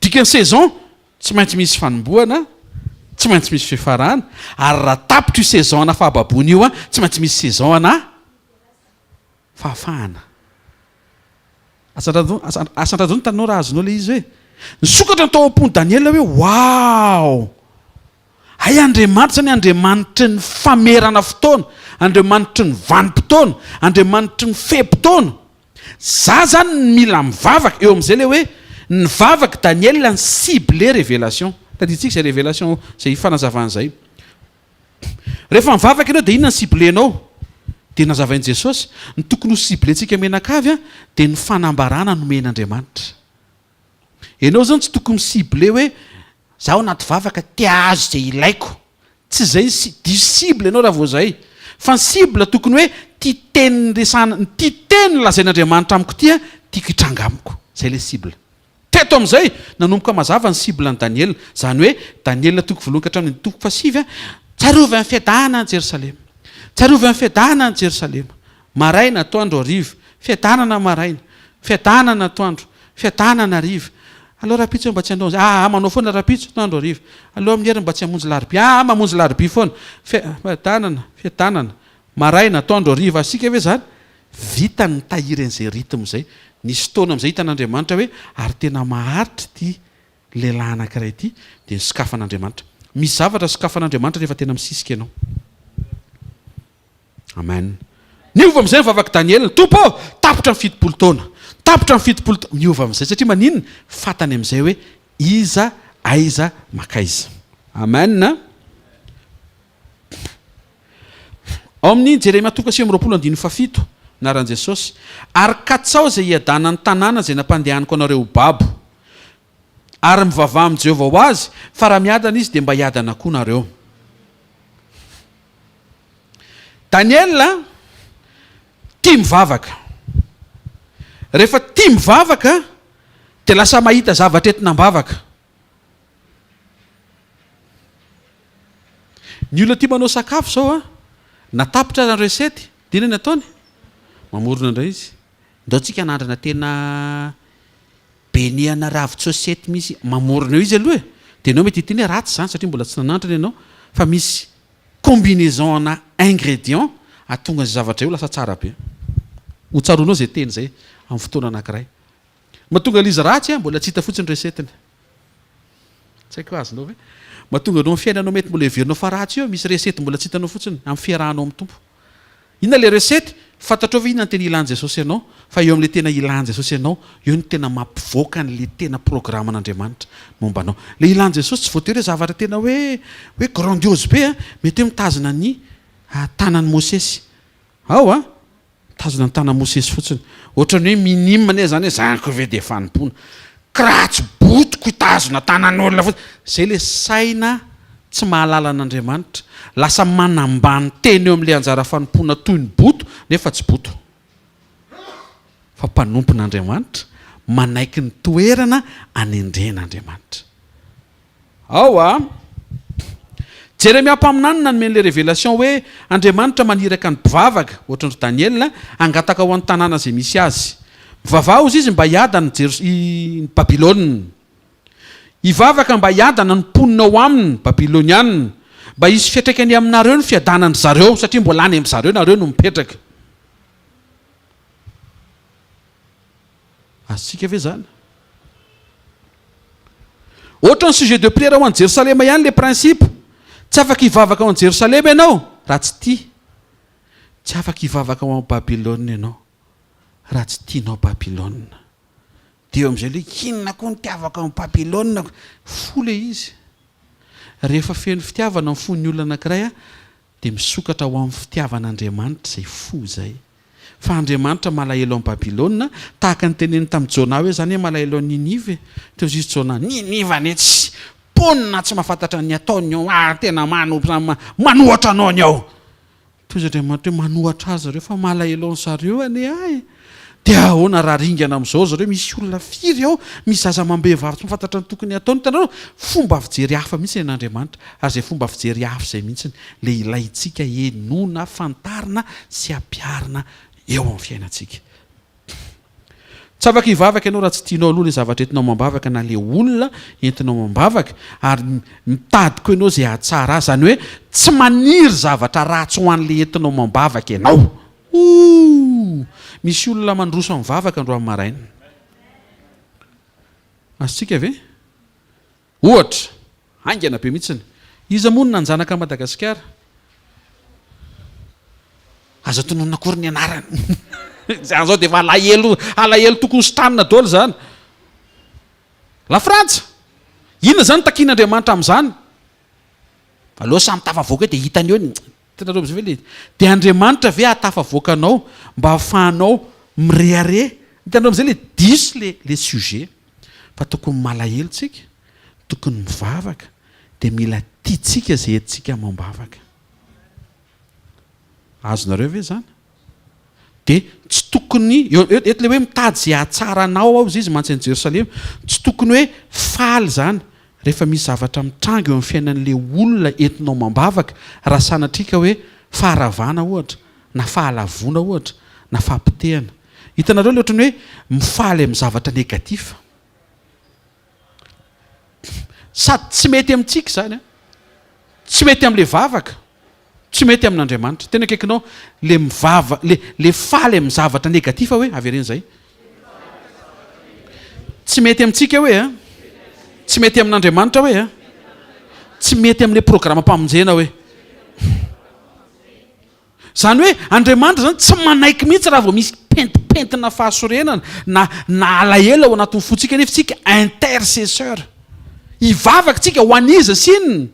Dikany saison tsy maintsy misy fanomboana, tsy maintsy misy fifarana, ary raha tapitra io saison na fahababony io tsy maintsy misy saison na fahafahana. Asan-drazony tanao raha azonao le izy hoe nisokatra ny tao am-pony Daniel hoe wow, ay Andriamanitra zany Andriamanitry ny famerana fotoana, Andriamanitry ny vanim-potoana, Andriamanitry ny fe-potoana. Za zany mila mivavaka eo amin'izay le hoe nivavaka Daniel ny cible révélation. Taditsika izay révélation izay fanazavana izay. Rehefa mivavaka ianao dia inona ny ciblenao? Dia nazavain'i Jesosy ny tokony ho ciblentsika menakavy dia ny fanambarana nomen'Andriamanitra. Ianao zany tsy tokony cible hoe zaho anaty vavaka tia azo izay ilaiko. Tsy izay di cible ianao raha vao izay. Fa ny cible tokony hoe tia teny lazain'Andriamanitra amiko tiako hitranga amiko. Izay le cible. Teto amin'izay nanomboka mazava ny cible ny Daniel. Zany hoe Daniel toko 1 ka hatramin'ny toko 7 tsarovy amin'ny fiadanana ny Jerosalema. Maraina atoandro hariva, fiadanana maraina, fiadanana atoandro, fiadanana hariva. Allo rapitso mba tsy andao manao foana rapitso atoandro hariva. Allo amin'ny heriny mba tsy hamonjy laribia, mamonjy laribia foana. Fiadanana, maray nataondro riva asika ve zany vita ny tahiran'izay ritme zay nisy fotoana am'izay hitan'andriamanitra hoe ary tena maharitra ty lehilahy anankiray ity dia ny sokafan'andriamanitra misy zavatra sokafan'andriamanitra rehefa tena misisika ianao amen niova am'izay mivavaka Daniel ny tompo tapotra ny fitopolo taona tapotra ny fitopolo miova am'izay satria maninona fatany am'izay hoe iza aiza makaiza amen ao amin'ny Jeremia toka sy am'roapolo andiny fafito naran Jesosy ary katsao zay iadana ny tanàna zay nampandehaniko anareo babo ary mivavah amin'i Jehovah ho azy fa raha miadana izy dia mba hiadana koa nareo Daniel tia mivavaka rehefa tia mivavaka dia lasa mahita zavatra entinam-bavaka ny olona tia manao sakafo zao natapotra ny resety dia ny ataony mamorona indray izy ndao tsika nandrana tena beniana ravin-tsôsety misy mamorona eo izy aloha dia ianao mety hitiny ratsy zany satria mbola tsy nanandrana ianao fa misy combinaison na ingrédient atonga izay zavatra eo lasa tsara be ho tsaronao zay teny zay amin'ny fotoana anankiray mahatonga lizy ratsy mbola tsy hita fotsiny resetiny tsy haiko azonao ve mahatonga anao fiainanao mety mbola heverinao fa ratsy eo misy resety mbola tsy hitanao fotsiny amin'ny fiarahanao amin'ny tompo inona le resety fantatrao ve inona ny tena ilan'i Jesosy ianao fa eo amin'le tena ilan'i Jesosy ianao eo ny tena mampivoaka n'le tena programan'Andriamanitra momba anao le ilan'i Jesosy tsy voatery hoe zavatra tena hoe grandiose be mety hoe mitazona ny tanan'i Mosesy ao mitazona ny tanan'i Mosesy fotsiny ohatran'ny hoe minime zany hoe zanako ve dia fanimpona kratsy botiko hitazona tanan'olona fotsiny zay le saina tsy mahalala an'Andriamanitra lasa manambany teny eo amin'le anjara fanompona toy ny boto nefa tsy boto fa mpanompon'Andriamanitra manaiky ny toerana anendren'Andriamanitra ao Jeremia mpaminanina nomen'le révélation hoe Andriamanitra maniraka ny mpivavaka ohatran'ry Daniel angataka ho an'ny tanàna zay misy azy mivavah ozy izy mba hiadana ny Babilôna hivavaka mba hiadana ny mponina ao aminy Babilônianina mba hisy fiatraikany aminareo ny fiadanany zareo satria mbola any amin'zareo nareo no mipetraka asika ve zany ohatra ny sujet de prière ho an'i Jerosalema ihany le principe tsy afaka hivavaka ao an'i Jerosalema ianao raha tsy tia tsy afaka hivavaka ao amin'ny Babilôna ianao raha tsy tianao Babilôna dia eo amin'izay le inona koa nitiavaka amin'ny Babilôna fo le izy rehefa feno fitiavana amin'ny fon'ny olona anankiray dia misokatra ho amin'ny fitiavan'Andriamanitra izay fo zay fa Andriamanitra malahelo amin'ny Babilôna tahaka ny teneny tamin'ny Jona hoe zany hoe malahelo amin'ny Ninive teo izy Jona Ninive ane tsy ponina tsy mahafantatra ny ataony ao tena manohatra anao ny ao toy izy Andriamanitra hoe manohatra azy zareo fa malahelo amin'ny zareo ane dia ahoana raha ringana amin'izao zareo misy olona firy ao misy zaza mambehivavy tsy mahafantatra ny tokony ataony hitanao fomba fijery hafa mihitsy n'Andriamanitra ary zay fomba fijery hafa izay mihitsy le ilayntsika enona fantarina sy ampiarina eo amin'ny fiainantsika tsy afaka hivavaka ianao raha tsy tianao aloha le zavatra entinao mambavaka na le olona entinao mambavaka ary mitadiko ianao zay ahatsara zany hoe tsy maniry zavatra ratsy ho an'le entinao mambavaka ianao misy olona mandroso mivavaka andro amin'ny maraina asitsika ve ohatra haingana be mihitsiny iza monina ny zanaka Madagasikara aza tononona akory ny anarany zany zao dia efa alahelo tokony sotanina daholo zany la Frantsa inona zany takian'Andriamanitra amin'izany aloha samy tafavoaka dia hitany eo ny tenareo am'izay ve le dia Andriamanitra ve hatafavoakanao mba hahafahanao mirehare hitanareo am'izay le diso le sujet fa tokony malahelo tsika tokony mivavaka dia mila tiatsika zay entsika mambavaka azonareo ve zany dia tsy tokony eto le hoe mitady zay ahatsaranao ao izy mantsy any Jerosalema tsy tokony hoe faly zany rehefa misy zavatra mitranga eo amin'ny fiainan'le olona entinao mambavaka raha sanatrika hoe faharavana ohatra na fahalavona ohatra na fahampitehana hitanareo le ohatrany hoe mifaly amin'ny zavatra negatif sady tsy mety amintsika zany tsy mety amin'le vavaka tsy mety amin'Andriamanitra. Tena akaikinao le mivava le faly amin'ny zavatra negativa hoe avy ireny zay. Tsy mety amintsika hoe a, tsy mety amin'Andriamanitra hoe a, tsy mety amin'le programa mpamonjena hoe. Zany hoe Andriamanitra zany tsy manaiky mihitsy raha vao misy pentipentina fahasorenana na alahelo ao anatin'ny fotsika nefa tsika intercesseur. Ivavaka tsika ho aniza sinina.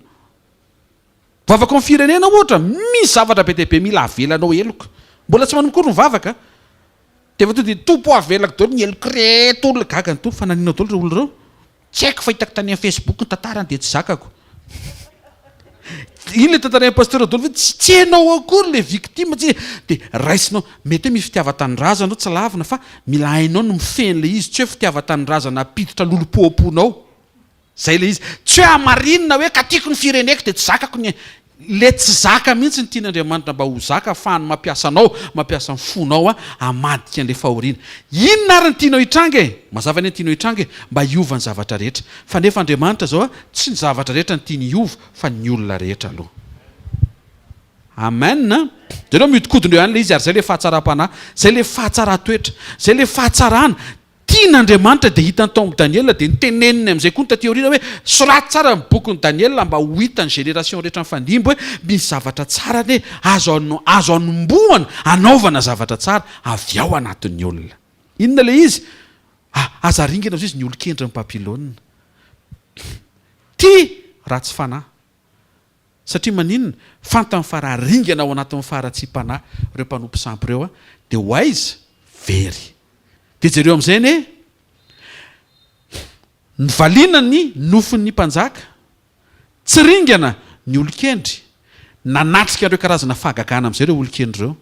Vavaka amin'ny firenena ohatra, misy zavatra be dia be mila avelanao eloko. Mbola tsy manombokory mivavaka. Dia tonga dia tompo avelako daholo ny eloko reto olona gaga ny tompo fa naninao daholo ireo olona ireo. Tsy haiko fa hitako tany amin'ny Facebook ny tantarany dia tsy zakako. Iny le tantarany pasteur daholo tsy hainao akory le victime tsy dia raisinao mety hoe misy fitiavan-tanindrazana tsy lavina fa mila hainao no mifeny le izy tsy hoe fitiavan-tanindrazana apiditra lolo-po-aponao. Zay le izy tsy hoe amarinina hoe katiako ny fireneko dia tsy zakako ny le tsy zaka mihitsy ny tian'Andriamanitra mba ho zaka ahafahany mampiasanao mampiasa ny fonao amadika an'le fahoriana. Inona ary ny tianao hitranga e? Mazava ny tianao hitranga e? Mba hiova ny zavatra rehetra. Fa nefa Andriamanitra zao tsy ny zavatra rehetra ny tiany hiova fa ny olona rehetra aloha. Amen. Zareo mihodinkodina eo ihany le izy ary zay le fahatsaram-panahy, zay le fahatsara-toetra, zay le fahatsarana. Tian'Andriamanitra dia hitany tao amin'ny Daniela dia niteneniny amin'izay koa ny tateoriana hoe soraty tsara ny bokin'ny Daniela mba ho hitany génération rehetra mifandimbo hoe misy zavatra tsara ne azo anombohana anaovana zavatra tsara avy ao anatin'ny olona. Inona le izy? Aza ringana izy ny olon-kendry ny Babilôna. Tia ratsy fanahy. Satria maninona? Fantany fararingana ao anatin'ny faratsi-panahy ireo mpanompo sampy ireo dia ho aiza very. Dia jereo amin'izay ny valiana ny nofin'ny mpanjaka, tsy ringana ny olon-kendry, nanatrika ireo karazana fahagagana amin'izay ireo olon-kendry ireo,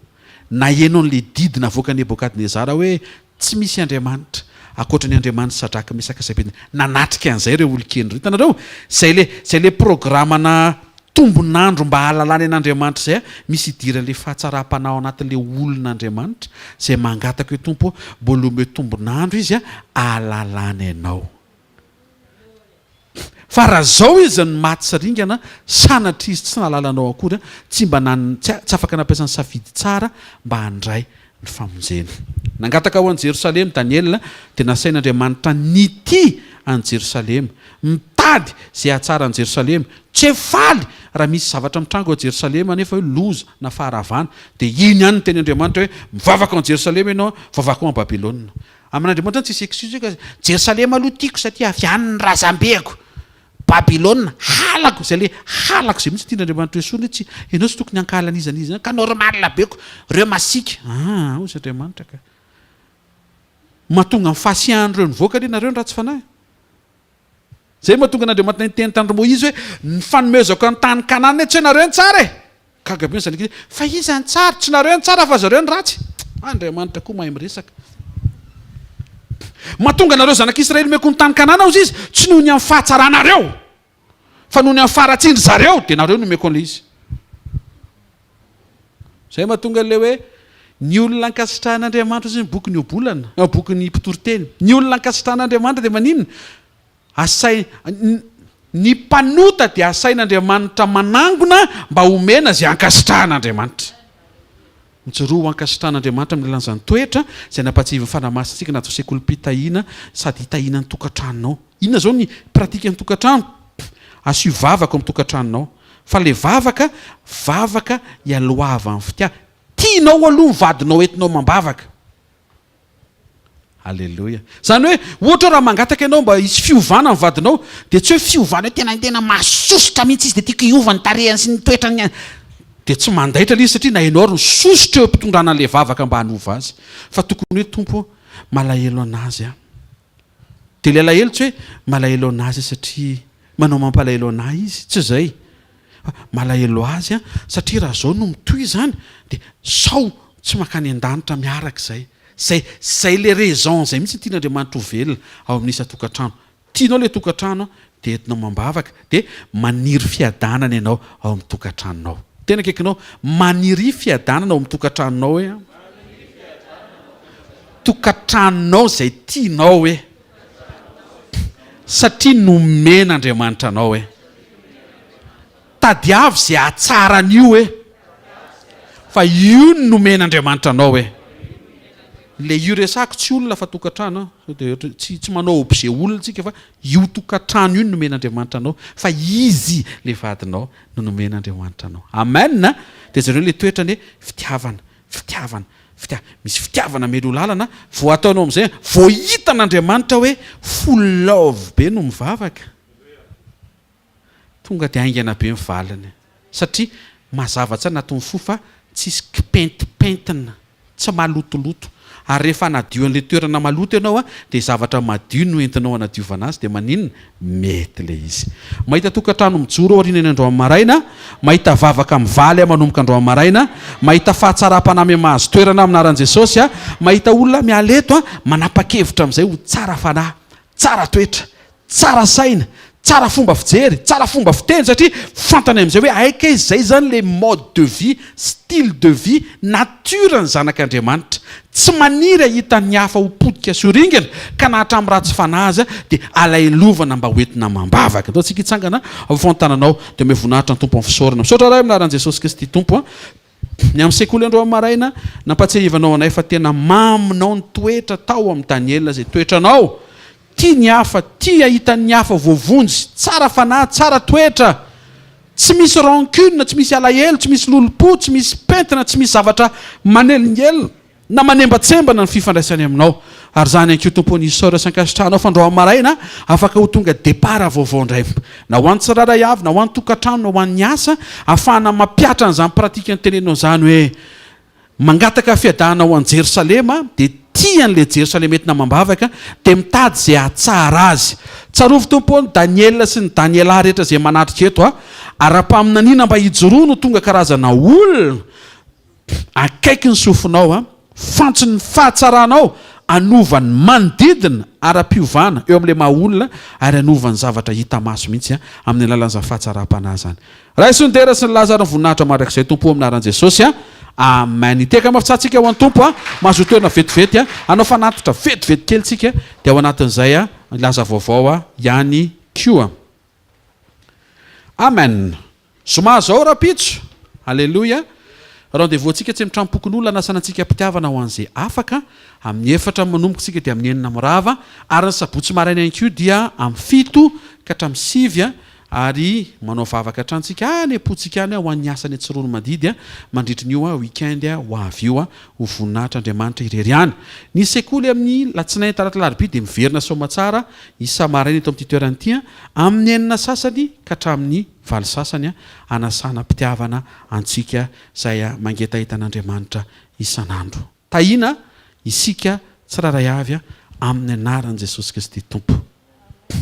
na henao n'le didina avoaka Nebokadnezara hoe tsy misy Andriamanitra akoatra ny Andriamanitra Sadraka Mesaka Abednego, nanatrika an'izay ireo olon-kendry. Hitanareo zay le programana tombonandro mba hahalalany an'Andriamanitra zay misy idiran'le fahatsaram-panahy ao anatin'le olon'Andriamanitra zay mangataka hoe tompo mbola ome tombonandro izy hahalalany anao. Fa raha zao izy ny maty sy ringana sanatria izy tsy nahalalanao akory tsy mba tsy afaka nampiasany safidy tsara mba handray ny famonjena. Nangataka ao an'i Jerosalema Daniel dia nasain'Andriamanitra nity any Jerosalema, mitady zay ahatsara any Jerosalema, tsy faly raha misy zavatra mitrango ao Jerosalema nefa hoe loza na faharavana dia iny ihany ny teny Andriamanitra hoe mivavaka ao Jerosalema ianao vavaka ao Babilôna. Amin'Andriamanitra tsy excuse hoe Jerosalema aloha tiako satria avy any ny razambeko, Babilôna halako, zay le halako zay mihitsy tian'Andriamanitra hoe tsy ianao tsy tokony hankalana izy ka normal beko reo masika ozy Andriamanitra ka mahatonga ny fahasiahan'ireo nivoaka le nareo ny ratsy fanahy. Zay mahatonga n'Andriamanitra niteny tandro Moizy hoe ny fanomezako ny tany Kanana tsy nareo ny tsara e. Kagabe zany fa iza ny tsara? Tsy nareo ny tsara fa zareo ny ratsy. Andriamanitra koa mahay miresaka. Mahatonga nareo zanak'Israely meko ny tany Kanana ozy izy tsy noho ny amin'ny fahatsaranareo fa noho ny amin'ny faharatsindry zareo dia nareo no meko an'le izy. Zay mahatonga le hoe ny olona ankasitrahan'Andriamanitra ozy ny boky ny obolana, boky ny mpitoroteny. Ny olona ankasitrahan'Andriamanitra dia maninona? Ny mpanota dia asain'Andriamanitra manangona mba homena zay ankasitrahan'Andriamanitra. Mijoroa ankasitrahan'Andriamanitra amin'ny lanjany toetra zay nampatsivin'ny fanamasintsika natao sekoly mpitahiana sady hitahiana ny tokantranonao. Inona zao ny pratika ny tokantrano? Asio vavaka amin'ny tokantranonao. Fa le vavaka ialoava amin'ny fitiava. Tianao aloha ny vadinao entinao mambavaka. Alleluia. Zany hoe ohatra raha mangataka ianao mba hisy fiovana ny vadinao dia tsy hoe fiovana hoe tena masosotra mihitsy izy dia tiako hiova ny tarehany sy ny toetrany dia tsy mandaitra ilay izy satria na ianao ary nisosotra eo ampitondrana an'ilay vavaka mba hanova azy. Fa tokony hoe tompo malahelo anazy dia ilay alahelo tsy hoe malahelo anazy satria manao mampalahelo anahy izy, tsy izay. Malahelo azy satria raha zao no mitoy izany dia sao tsy makany an-danitra miaraka izay. Zay le raison zay mihitsy tian'Andriamanitra ho velona ao amin'isa tokantrano. Tianao le tokantrano dia entinao mambavaka dia maniry fiadanana ianao ao amin'ny tokantranonao. Tena akaikinao maniry fiadanana ao amin'ny tokantranonao hoe tokantranonao zay tianao hoe satria nomen'Andriamanitra anao hoe tadiavy zay atsara an'io hoe fa io ny nomen'Andriamanitra anao hoe le io resako tsy olona fa tokantrano tsy manao objet olona tsika fa io tokantrano io no nomen'Andriamanitra anao fa izy le vadinao no nomen'Andriamanitra anao. Amen. Dia zareo le toetrany hoe fitiavana misy fitiavana melo lalana vao ataonao amin'izay vao hitan'Andriamanitra hoe full love be no mivavaka tonga dia aingana be mivaliny satria mazava tsara natony fo fa tsisy kipentipentina tsy malotoloto ary rehefa anadio an'le toerana maloto ianao dia zavatra madio no entinao anadiovana azy dia maninona mety le izy. Mahita tokantrano mijoro aoriana eny andro amaraina, mahita vavaka mivaly manomboka andro amaraina, mahita fahatsaram-panahy mahazo toerana aminaran'i Jesosy mahita olona mialeto manapa-kevitra amin'izay ho tsara fanahy, tsara toetra, tsara saina, tsara fomba fijery, tsara fomba fiteny satria fantany amin'izay hoe aika izay zany le mode de vie, style de vie, nature ny zanak'Andriamanitra. Tsy maniry ahitany hafa ho podika sy oringana ka nahatra amin'ny ratsy fanahy azy dia alailovana mba hoentina mambavaka. Atao tsika hitsangana avifantananao dia mevonahitra ny tompo amin'ny fisaorana. Misaotra ray aminaran'i Jesosy Kristy tompo ny amin'ny sekoly andro amaraina nampatsiahivanao anay fa tena maminao ny toetra tao amin'ny Daniel izay toetranao tia ny hafa, tia ahitany hafa voavonjy, tsara fanahy, tsara toetra, tsy misy rancune, tsy misy alahelo, tsy misy lolopo, tsy misy pentina, tsy misy zavatra manelingelina na manembatsembana ny fifandraisany aminao. Ary zany anko tompo ny isaora sankasitranao fa andro amaraina afaka ho tonga départ vaovao indray na ho an'ny tsiraray avy na ho an'ny tokantrano na ho an'ny asa ahafahana mampiatra an'izany pratika ny tenenao zany hoe mangataka fiadahana ho an'i Jerosalema dia tian'le Jerosalema entina mambavaka dia mitady izay ahatsara azy. Tsarovy tompo ny Daniel sy ny Daniela rehetra izay manatrika eto ara-paminaniana mba hijoroa no tonga karazana olona akaiky ny sofinao fantsony fahatsaranao anovany manodidina ara-piovana eo amin'ilay maha olona ary anovany zavatra hita maso mihitsy amin'ny alalan'izany fahatsaram-panahy zany. Raha isondera sy ny lazara ny voninahitra mandrakizay tompo aminaran'i Jesosy amen. Iteka mafitsatsika ho an'ny tompo mahazo toerana vetivety anao fanatitra vetivety kely tsika dia ao anatin'izay laza vaovao ihany koa. Amen. Zoma zao rapitso. Alleluia. Rendez-vous antsika tsy mitrampokon'olona anasana antsika mpitiavana ho an'izay afaka amin'ny efatra manomboka tsika dia amin'ny enina mirava ary ny sabotsy maraina ihany koa dia amin'ny 7 ka hatramin'ny 9 ary manao vavaka hatrantsika any apotsika any ho an'ny asany tsirono madidy mandritry ny io weekend ho avy io ho voninahitra Andriamanitra irery any. Ny sekoly amin'ny latsinainy talata larobia dia miverina somatsara isa maraina eto amin'ity toerana ity amin'ny enina sasany ka hatramin'ny 7 sasany anasana mpitiavana antsika izay mangetahita isan'andro. Tahina isika tsiraray avy amin'ny anaran'i Jesosy Kristy tompo.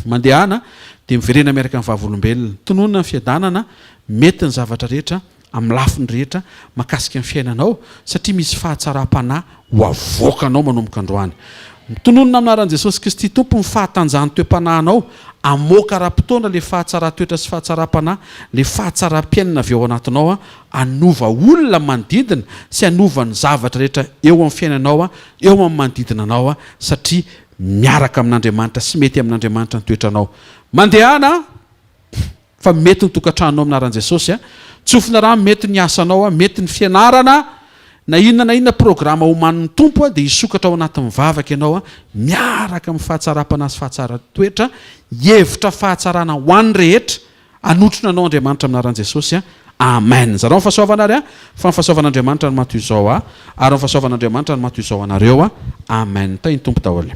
Mandehana dia miverena miaraka amin'ny vavolombelona tononona ny fiadanana mety ny zavatra rehetra amin'ny lafiny rehetra makasika ny fiainanao satria misy fahatsaram-panahy ho avoakanao manomboka androany. Tononona aminaran'i Jesosy Kristy tompo ny fahatanjahany toe-panahinao amoaka ra-potoana le fahatsara-toetra sy fahatsaram-panahy le fahatsaram-piainana avy ao anatinao anova olona manodidina sy anova ny zavatra rehetra eo amin'ny fiainanao eo amin'ny manodidina anao satria miaraka amin'Andriamanitra sy mety amin'Andriamanitra ny toetranao. Mandehana fa mety ny tokantranonao aminaran'i Jesosy tsofina raha mety ny asanao mety ny fianarana na inona programa homanin'ny tompo dia hisokatra ao anatin'ny mivavaka ianao miaraka amin'ny fahatsaram-panahy sy fahatsara-toetra hevitra fahatsarana ho an'ny rehetra anotrona anao Andriamanitra aminaran'i Jesosy amen. Zareo fahasoavana ary fa ny fahasoavan'Andriamanitra no matoy izao ary ny fahasoavan'Andriamanitra no matoy izao anareo amen. Tay ny tompo daholo.